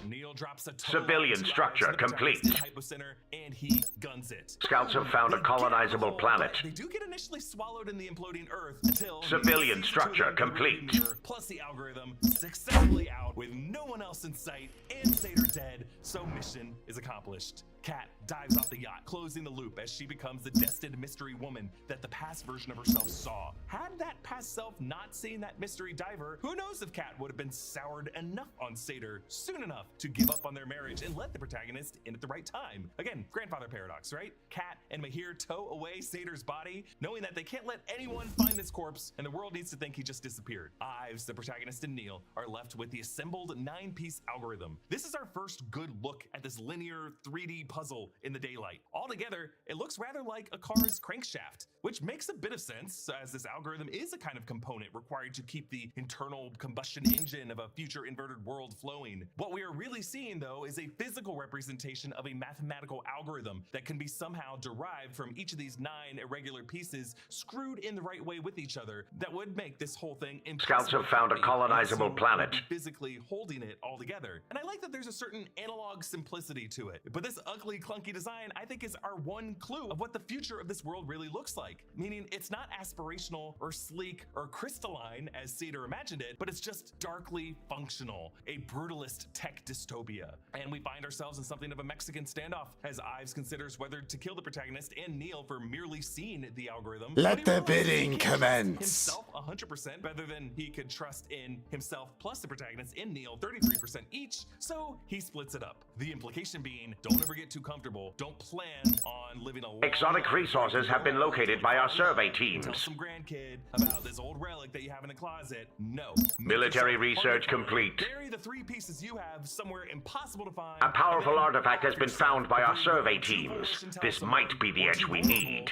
Neil drops a Civilian structure complete. Hypocenter, and he guns it. Scouts have found a colonizable planet. They do get initially swallowed in the imploding Earth until Civilian structure complete. Plus the algorithm successfully out with no one else in sight and Sator dead, so mission is accomplished. Kat dives off the yacht, closing the loop as she becomes the destined mystery woman that the past version of herself saw. Had that past self not seen that mystery diver, who knows if Kat would have been soured enough on Sator soon enough to give up on their marriage and let the protagonist in at the right time. Again, grandfather paradox, right? Kat and Mahir tow away Sator's body, knowing that they can't let anyone find this corpse and the world needs to think he just disappeared. Ives, the protagonist, and Neil are left with the assembled 9-piece algorithm. This is our first good look at this linear 3D puzzle in the daylight. Altogether, it looks rather like a car's crankshaft, which makes a bit of sense, as this algorithm is a kind of component required to keep the internal combustion engine of a future inverted world flowing. What we are really seeing, though, is a physical representation of a mathematical algorithm that can be somehow derived from each of these 9 irregular pieces screwed in the right way with each other that would make this whole thing impossible. Scouts have found a colonizable planet. Physically holding it all together. And I like that there's a certain analog simplicity to it. But this ugly, clunky design, I think, is our one clue of what the future of this world really looks like. Meaning it's not aspirational or sleek or crystalline as Sator imagined it, but it's just darkly functional, a brutalist tech dystopia. And we find ourselves in something of a Mexican standoff as Ives considers whether to kill the protagonist and Neil for merely seeing the algorithm. Let the bidding commence. Himself 100% rather than he could trust in himself plus the protagonist and Neil 33% each, so he splits it up. The implication being, don't ever get too comfortable, don't plan on living a long Exotic resources have been located by our survey teams. Tell some grandkid about this old relic that you have in a closet. No. Military research complete. Bury the 3 pieces you have somewhere impossible to find. A powerful artifact has been found by our survey teams. This might be the edge we need.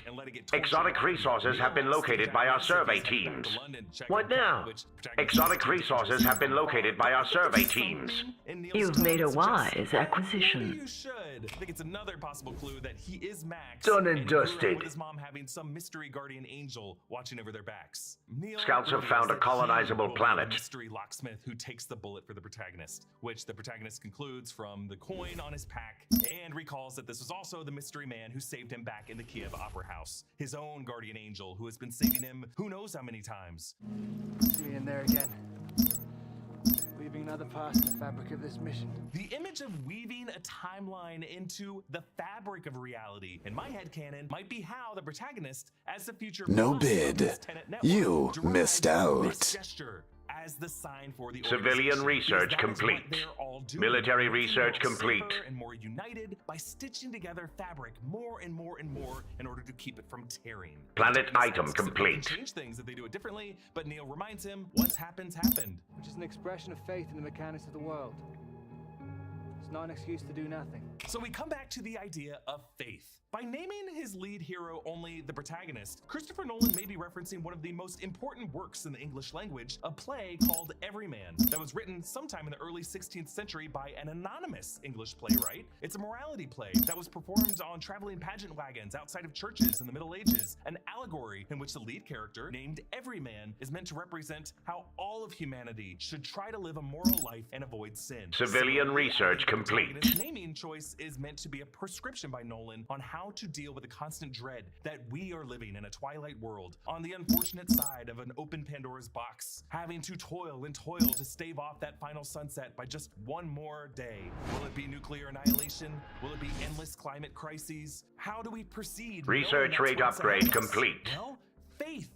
Exotic resources have been located by our survey teams. What now? Exotic resources have been located by our survey teams. You've made a wise acquisition. You should. I think it's another possible clue that he is Max. Done and dusted. With his mom having some mystery guardian angel watching over their backs. Neil Scouts have found a colonizable planet. Mystery locksmith who takes the bullet for the protagonist, which the protagonist concludes from the coin on his pack and recalls that this was also the mystery man who saved him back in the Kiev Opera House. His own guardian angel who has been saving him who knows how many times. See you in there again. Weaving another part in the fabric of this mission. The image of weaving a timeline into the fabric of reality, in my headcanon, might be how the protagonist, as the future No boss of bid. this Tenet network, You derives missed this out. gesture as the sign for the Civilian organization, research because that is what complete. they're all doing. Military Making the research world complete. safer and more united by stitching together fabric more and more and more in order to keep it from tearing. Planet The protagonist item asks if they can complete. change things if they do it differently, but Neil reminds him what's happened. Which is an expression of faith in the mechanics of the world. It's not an excuse to do nothing. So we come back to the idea of faith. By naming his lead hero only the protagonist, Christopher Nolan may be referencing one of the most important works in the English language, a play called Everyman, that was written sometime in the early 16th century by an anonymous English playwright. It's a morality play that was performed on traveling pageant wagons outside of churches in the Middle Ages, an allegory in which the lead character, named Everyman, is meant to represent how all of humanity should try to live a moral life and avoid sin. Civilian research complete. complete. Naming choice is meant to be a prescription by Nolan on how to deal with the constant dread that we are living in a twilight world, on the unfortunate side of an open Pandora's box, having to toil and toil to stave off that final sunset by just one more day. Will it be nuclear annihilation? Will it be endless climate crises? How do we proceed? Research rate upgrade complete. Well, faith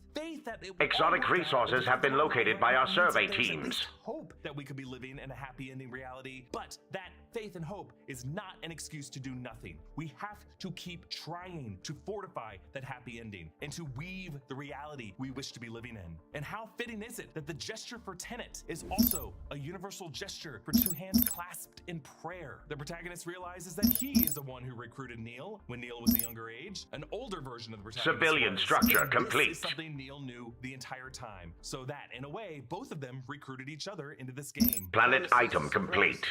that it Exotic resources have been located by our survey teams. Hope that we could be living in a happy ending reality, but that faith and hope is not an excuse to do nothing. We have to keep trying to fortify that happy ending and to weave the reality we wish to be living in. And how fitting is it that the gesture for Tenet is also a universal gesture for two hands clasped in prayer? The protagonist realizes that he is the one who recruited Neil when Neil was a younger age, an older version of the protagonist. Civilian structure complete. This is something Neil knew the entire time, so that in a way both of them recruited each other into this game. Planet item complete.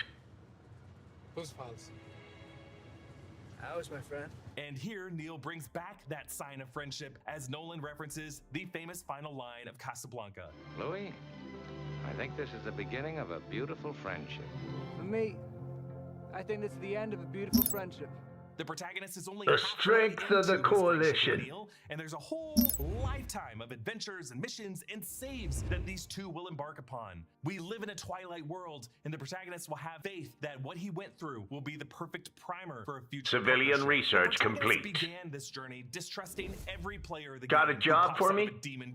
Whose policy? Ours, my friend. And here Neil brings back that sign of friendship as Nolan references the famous final line of Casablanca. Louis, I think this is the beginning of a beautiful friendship. For me, I think this is the end of a beautiful friendship. The protagonist is only The strength of the coalition. And there's a whole lifetime of adventures and missions and saves that these two will embark upon. We live in a twilight world, and the protagonist will have faith that what he went through will be the perfect primer for a future. Civilian research complete. Began this journey distrusting every player of the Got game. a job for me?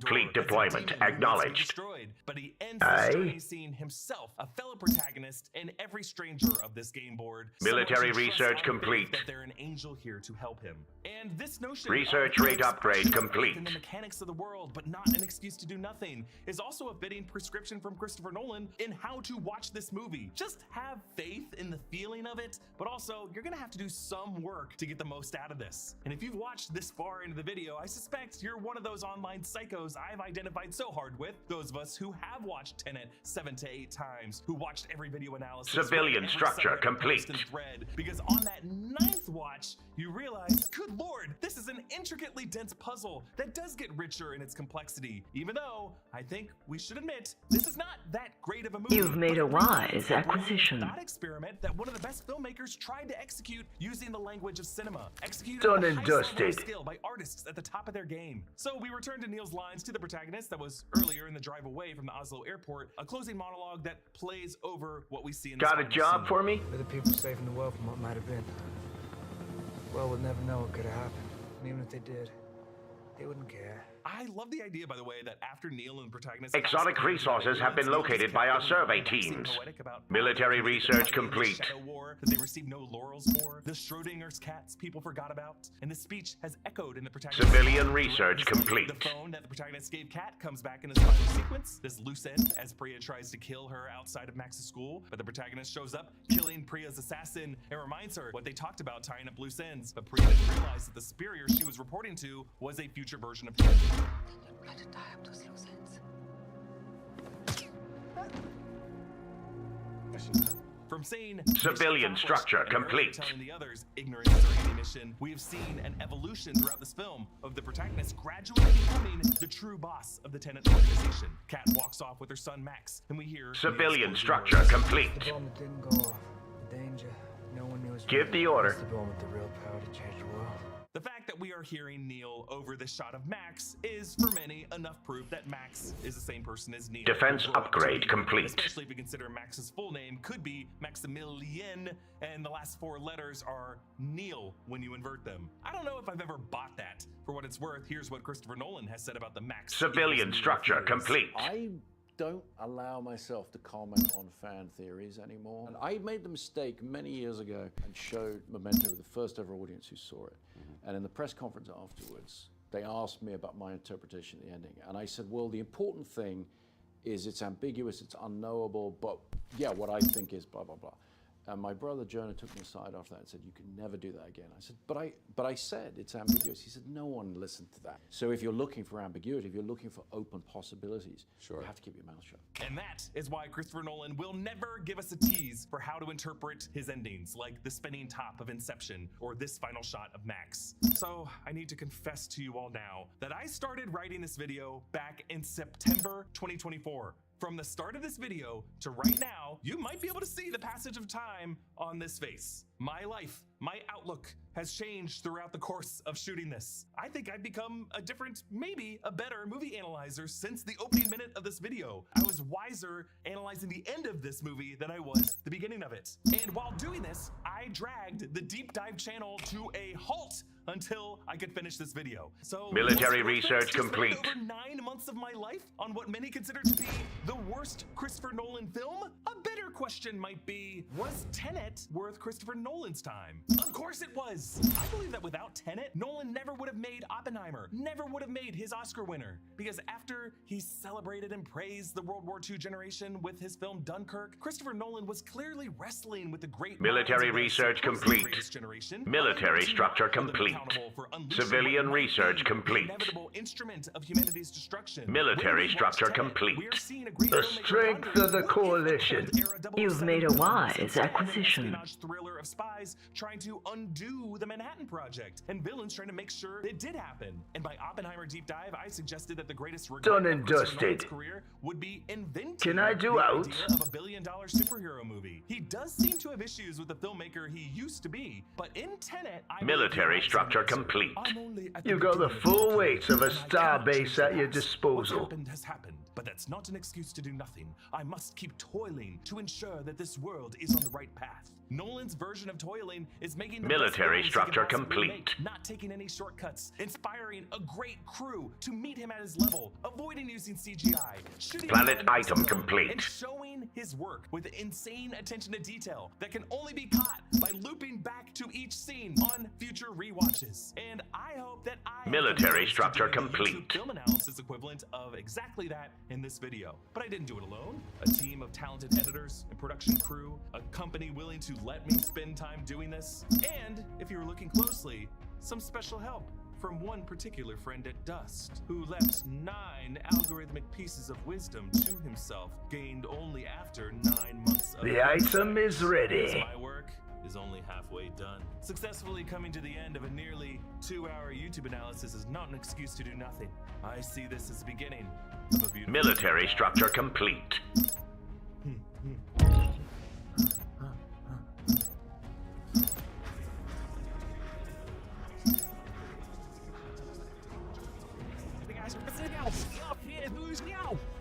Fleet deployment acknowledged. But he ends this journey seeing himself, a fellow protagonist, and every stranger of this game board. Military research complete. That they're an angel here to help him. And this notion research rate upgrade complete. In the mechanics of the world, but not an excuse to do nothing, is also a fitting prescription from Christopher Nolan in how to watch this movie. Just have faith in the feeling of it, but also you're gonna have to do some work to get the most out of this. And if you've watched this far into the video, I suspect you're one of those online psychos I've identified so hard with. Those of us who have watched Tenet 7 to 8 times, who watched every video analysis. Civilian structure complete. Thread, because on that 9th watch, you realize, good lord, this is an intricately dense puzzle that does get richer in its complexity, even though I think we should admit this is not that great of a movie. You've made a wise acquisition. Thought experiment that one of the best filmmakers tried to execute using the language of cinema, executed Done at and the highest level of dusted. skill by artists at the top of their game. So we return to Neil's lines to the protagonist that was earlier in the drive away from the Oslo airport, a closing monologue that plays over what we see in the Got a job for me? We're the people saving the world from what might have been. Well, we'll never know what could have happened. And even if they did, they wouldn't care. I love the idea, by the way, that after Neil and the protagonist... Exotic resources have been located by our survey teams. Military research complete. War that they received no laurels for, the Schrodinger's cats people forgot about, and this speech has echoed in the protagonist. Civilian research complete. The phone that the protagonist gave Kat comes back in this final sequence, this loose end, as Priya tries to kill her outside of Max's school, but the protagonist shows up, killing Priya's assassin, and reminds her what they talked about tying up loose ends, but Priya didn't realize that the superior she was reporting to was a future version of him. Try to tie up those loose ends. From saying civilian structure complete. Telling the others ignorance is our ammunition, we have seen an evolution throughout this film of the protagonist gradually becoming the true boss of the Tenet organization. Kat walks off with her son Max, and we hear civilian structure complete. The bomb that didn't go off. The danger. No one knew. Give the order. The bomb with the real power to change the world. The fact that we are hearing Neil over this shot of Max is, for many, enough proof that Max is the same person as Neil. Defense upgrade complete. Especially if we consider Max's full name could be Maximilian, and the last 4 letters are Neil when you invert them. I don't know if I've ever bought that. For what it's worth, here's what Christopher Nolan has said about the Max. Civilian structure complete. I don't allow myself to comment on fan theories anymore. And I made the mistake many years ago and showed Memento with the first ever audience who saw it. And in the press conference afterwards, they asked me about my interpretation of the ending. And I said, well, the important thing is it's ambiguous, it's unknowable, but yeah, what I think is blah, blah, blah. And my brother Jonah took me aside after that and said, you can never do that again. I said, but I said it's ambiguous. He said, no one listened to that. So if you're looking for ambiguity, if you're looking for open possibilities, you have to keep your mouth shut. And that is why Christopher Nolan will never give us a tease for how to interpret his endings, like the spinning top of Inception or this final shot of Max. So I need to confess to you all now that I started writing this video back in September 2024. From the start of this video to right now, you might be able to see the passage of time on this face. My life, my outlook has changed throughout the course of shooting this. I think I've become a different, maybe a better movie analyzer since the opening minute of this video. I was wiser analyzing the end of this movie than I was the beginning of it. And while doing this, I dragged the deep dive channel to a halt until I could finish this video. So military research complete. Over 9 months of my life on what many consider to be the worst Christopher Nolan film? A better question might be, was Tenet worth Christopher Nolan's time? Of course it was. I believe that without Tenet, Nolan never would have made Oppenheimer, never would have made his Oscar winner. Because after he celebrated and praised the World War II generation with his film Dunkirk, Christopher Nolan was clearly wrestling with the great military research complete. Military structure complete. Civilian research complete. Instrument of humanity's destruction. Military structure complete. The strength of the coalition. You've made a wise acquisition. Thriller of spies trying to undo the Manhattan Project and villains trying to make sure it did happen. And by Oppenheimer deep dive, I suggested that the greatest regret done and dusted. Career would be inventing Can I do the out? idea of $1 billion superhero movie. He does seem to have issues with the filmmaker he used to be, but in Tenet, military structure complete. You got the full weight of a starbase at your disposal. What happened has happened, but that's not an excuse to do nothing. I must keep toiling to ensure that this world is on the right path. Nolan's version of toiling is making the military structure complete. Not taking any shortcuts, inspiring a great crew to meet him at his level, avoiding using CGI, shooting planet item complete, and showing his work with insane attention to detail that can only be caught by looping back to each scene on future rewatches. And I hope that military structure complete. Film analysis equivalent of exactly that in this video. But I didn't do it alone. A team of talented editors and production crew, a company willing to let me spend time doing this, and if you were looking closely, some special help from one particular friend at Dust, who left 9 algorithmic pieces of wisdom to himself, gained only after 9 months of the item is ready. My work is only halfway done. Successfully coming to the end of a nearly 2-hour YouTube analysis is not an excuse to do nothing. I see this as the beginning of a beautiful military structure complete.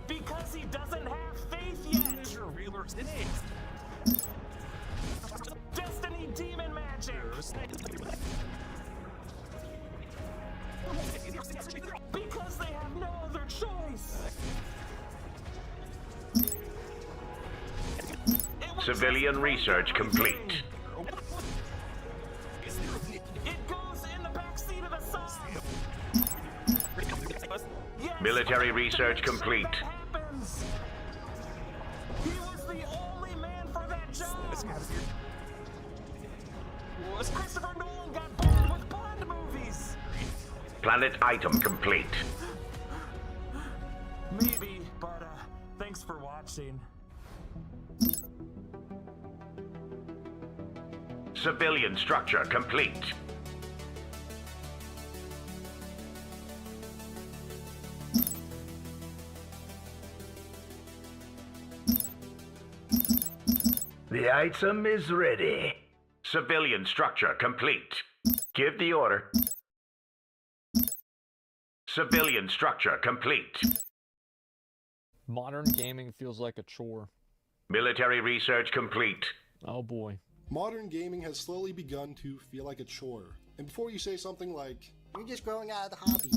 Because he doesn't have faith yet. You're realer than Destiny demon magic. Because they have no other choice. Civilian research complete. It goes in the backseat of the sun. Yes, military research complete. He was the only man for that job. Christopher Nolan got bored with Bond movies. Planet item complete. Maybe, but thanks for watching. Civilian structure complete. The item is ready. Civilian structure complete. Give the order. Civilian structure complete. Modern gaming feels like a chore. Military research complete. Oh boy. Modern gaming has slowly begun to feel like a chore. And before you say something like, "You're just growing out of the hobby.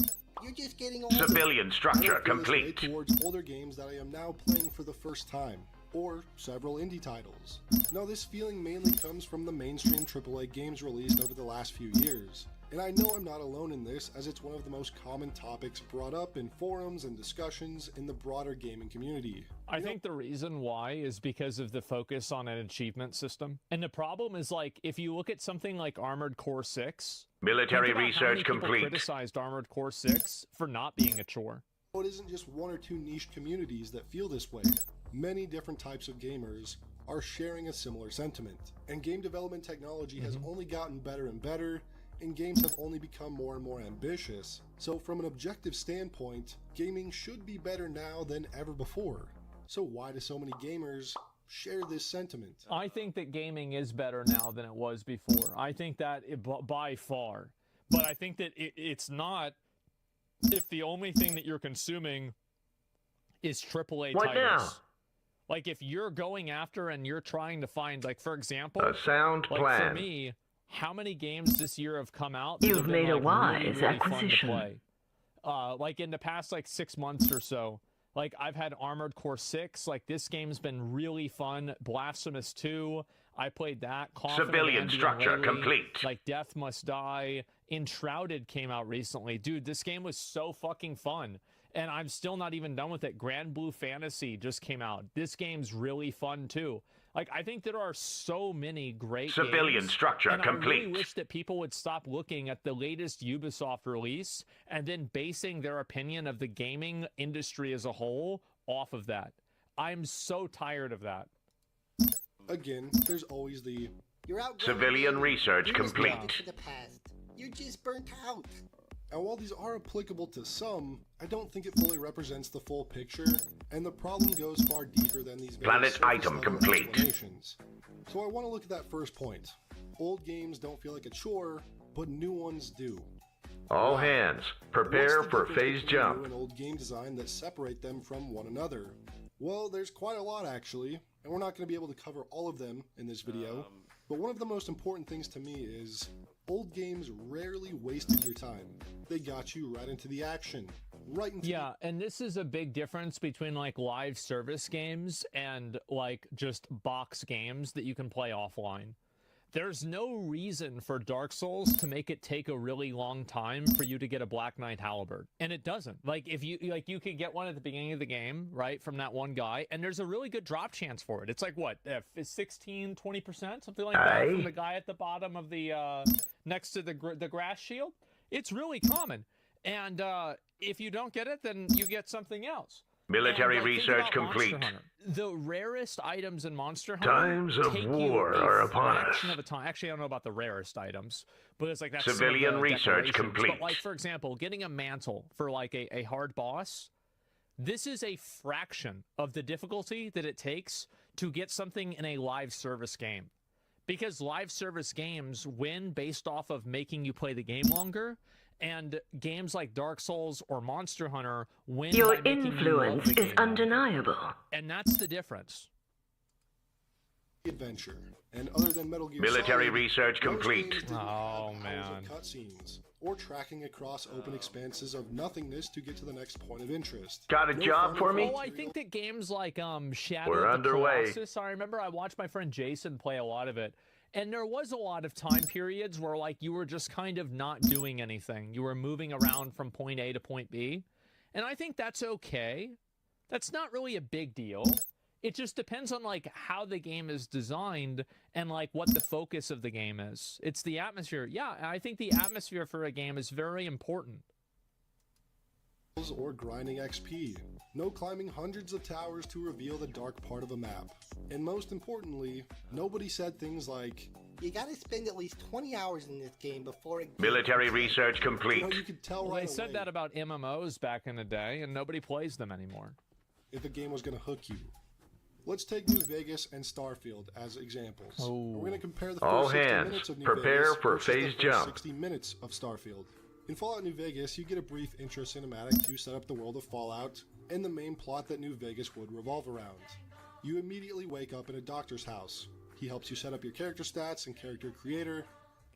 You're just getting older." Civilian structure I feel this way complete. towards older games that I am now playing for the first time, or several indie titles. Now this feeling mainly comes from the mainstream AAA games released over the last few years. And I know I'm not alone in this, as it's one of the most common topics brought up in forums and discussions in the broader gaming community. I think the reason why is because of the focus on an achievement system. And the problem is, like, if you look at something like Armored Core 6, military think about how research many people complete. criticized Armored Core 6 for not being a chore. It isn't just one or two niche communities that feel this way. Many different types of gamers are sharing a similar sentiment. And game development technology has only gotten better and better, and games have only become more and more ambitious. So from an objective standpoint, gaming should be better now than ever before. So why do so many gamers share this sentiment? I think that gaming is better now than it was before. I think that by far. But I think that it's not if the only thing that you're consuming is AAA What titles. now? Like if you're going after and you're trying to find, like for example, A sound like plan. for me, how many games this year have come out that You've have been, made a like, wise really acquisition. fun to play? Like in the past like 6 months or so, like I've had Armored Core 6. Like this game's been really fun. Blasphemous 2. I played that. Coffin of Civilian Andy and structure Laylee. complete. Like Death Must Die. Enshrouded came out recently. Dude, this game was so fucking fun. And I'm still not even done with it. Grand Blue Fantasy just came out. This game's really fun too. Like, I think there are so many great Civilian games, structure and complete. I really wish that people would stop looking at the latest Ubisoft release and then basing their opinion of the gaming industry as a whole off of that. I'm so tired of that. Again, there's always the Civilian research complete. You're just burnt out. And while these are applicable to some, I don't think it fully represents the full picture, and the problem goes far deeper than these Planet item complete. explanations. So I want to look at that first point. Old games don't feel like a chore, but new ones do. All hands, prepare What's the for difference phase between jump. new and old game design that separate them from one another? Well, there's quite a lot actually, and we're not going to be able to cover all of them in this video. But one of the most important things to me is old games rarely wasted your time. They got you right into the action. Right into and this is a big difference between like live service games and like just box games that you can play offline. There's no reason for Dark Souls to make it take a really long time for you to get a Black Knight Halberd. And it doesn't. Like if you you could get one at the beginning of the game, right, from that one guy, and there's a really good drop chance for it. It's like what, 16, 20%, something like that from the guy at the bottom of the next to the grass shield. It's really common. And if you don't get it, then you get something else. Military And, like, think research about Monster complete. Hunter. The rarest items in Monster Hunter Times of take war you a are upon fraction us. of a time. Actually, I don't know about the rarest items, but it's like that's Civilian research complete. But like, for example, getting a mantle for like a hard boss, this is a fraction of the difficulty that it takes to get something in a live service game. Because live service games win based off of making you play the game longer, and games like Dark Souls or Monster Hunter win Your by making influence you love the is game. undeniable. And that's the difference. adventure. And other than Metal Gear Military Solid, research most complete. games didn't have hours of man. cutscenes, or tracking across open expanses of nothingness to get to the next point of interest. Got a job for me? Oh, I think that games like Shadow We're of the underway. Colossus, I remember I watched my friend Jason play a lot of it. And there was a lot of time periods where like you were just kind of not doing anything. You were moving around from point A to point B. And I think that's okay. That's not really a big deal. It just depends on like how the game is designed and like what the focus of the game is. It's the atmosphere. Yeah, I think the atmosphere for a game is very important. Or grinding XP. No climbing hundreds of towers to reveal the dark part of a map. And most importantly, nobody said things like, you gotta spend at least 20 hours in this game before it... Military research complete. You know, you could tell Well, right they said away that about MMOs back in the day, and nobody plays them anymore. if a game was going to hook you. Let's take New Vegas and Starfield as examples. We're going to compare the first All 60 hands, minutes of New prepare Vegas for versus the phase first jump. 60 minutes of Starfield. In Fallout New Vegas, you get a brief intro cinematic to set up the world of Fallout and the main plot that New Vegas would revolve around. You immediately wake up in a doctor's house. He helps you set up your character stats and character creator.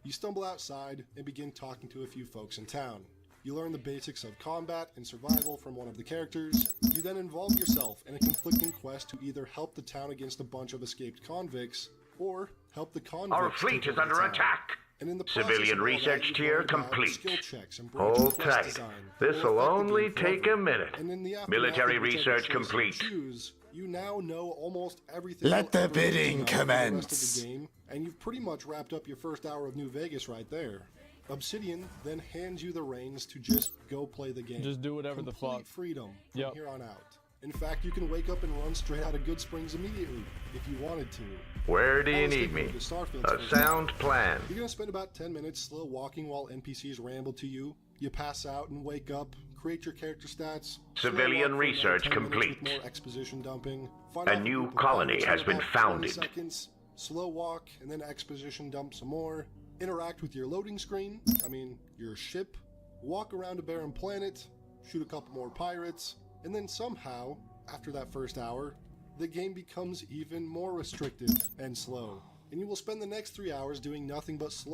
You stumble outside and begin talking to a few folks in town. You learn the basics of combat and survival from one of the characters. You then involve yourself in a conflicting quest to either help the town against a bunch of escaped convicts, or help the convicts. Our fleet take is over under the town. attack. And in the process Civilian of all that, research you tier learn about complete. skill checks and branch Hold quest tight. design This'll will affect the only game take forever. a minute. And in the aftermath Military of whichever research choice you complete. choose, you now know almost everything. Let you'll the ever need to bidding know for the rest commence. of the game, and you've pretty much wrapped up your first hour of New Vegas right there. Obsidian then hands you the reins to just go play the game. Just do whatever the Complete fuck. freedom from Yep. here on out. In fact, you can wake up and run straight out of Good Springs immediately, if you wanted to. Where do you need me? A sound plan. You're gonna spend about 10 minutes slow walking while NPCs ramble to you. You pass out and wake up, create your character stats. Civilian research complete. More exposition dumping. A new colony has been founded. Seconds, slow walk, and then exposition dump some more. Interact with your loading screen, your ship. Walk around a barren planet, shoot a couple more pirates, and then somehow, after that first hour, the game becomes even more restrictive and slow. And you will spend the next 3 hours doing nothing but slow